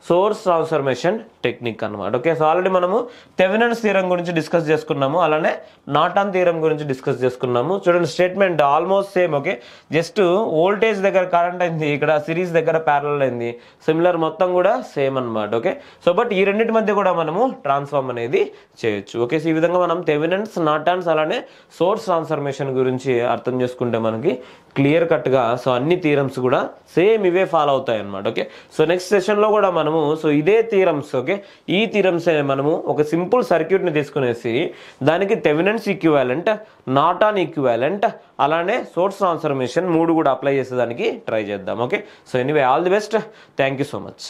సోర్స్ ట్రాన్స్ఫర్మేషన్ టెక్నిక్ అన్నమాట. ఓకే, సో ఆల్రెడీ మనము థెవెనిన్స్ థియరం గురించి డిస్కస్ చేసుకున్నాము, అలానే నార్టన్ థియరం గురించి డిస్కస్ చేసుకున్నాము. చూడండి statement almost same. Okay, just voltage దగ్గర కరెంట్ అయింది, ఇక్కడ సిరీస్ దగ్గర ప్యారలల్ అయింది, సిమిలర్ మొత్తం కూడా సేమ్ అన్నమాట. ఓకే, సో బట్ ఈ రెండింటి మధ్య కూడా మనము ట్రాన్స్ఫార్మ్ అనేది చేయొచ్చు. ఓకే, సో ఈ విధంగా మనం థెవెనిన్స్, నార్టన్స్ అలానే సోర్స్ ట్రాన్స్ఫర్మేషన్ గురించి అర్థం చేసుకుంటే మనకి క్లియర్ కట్ గా సో అన్ని థియరమ్స్ కూడా సేమ్ ఇవే ఫాలో అవుతాయి అన్నమాట. ఓకే, సో నెక్స్ట్ సెషన్ లో కూడా మనము సో ఇదే థియరమ్స్, ఓకే, ఈ థియరమ్స్ మనము ఒక సింపుల్ సర్క్యూట్ ని తీసుకునేసి దానికి థెవెనిన్స్ ఈక్వివాలెంట్, నార్టన్ ఈక్వివాలెంట్ అలానే సోర్స్ ట్రాన్స్ఫర్మేషన్ మూడు కూడా అప్లై చేసేదానికి ట్రై చేద్దాం. Okay, so anyway all the best, thank you so much.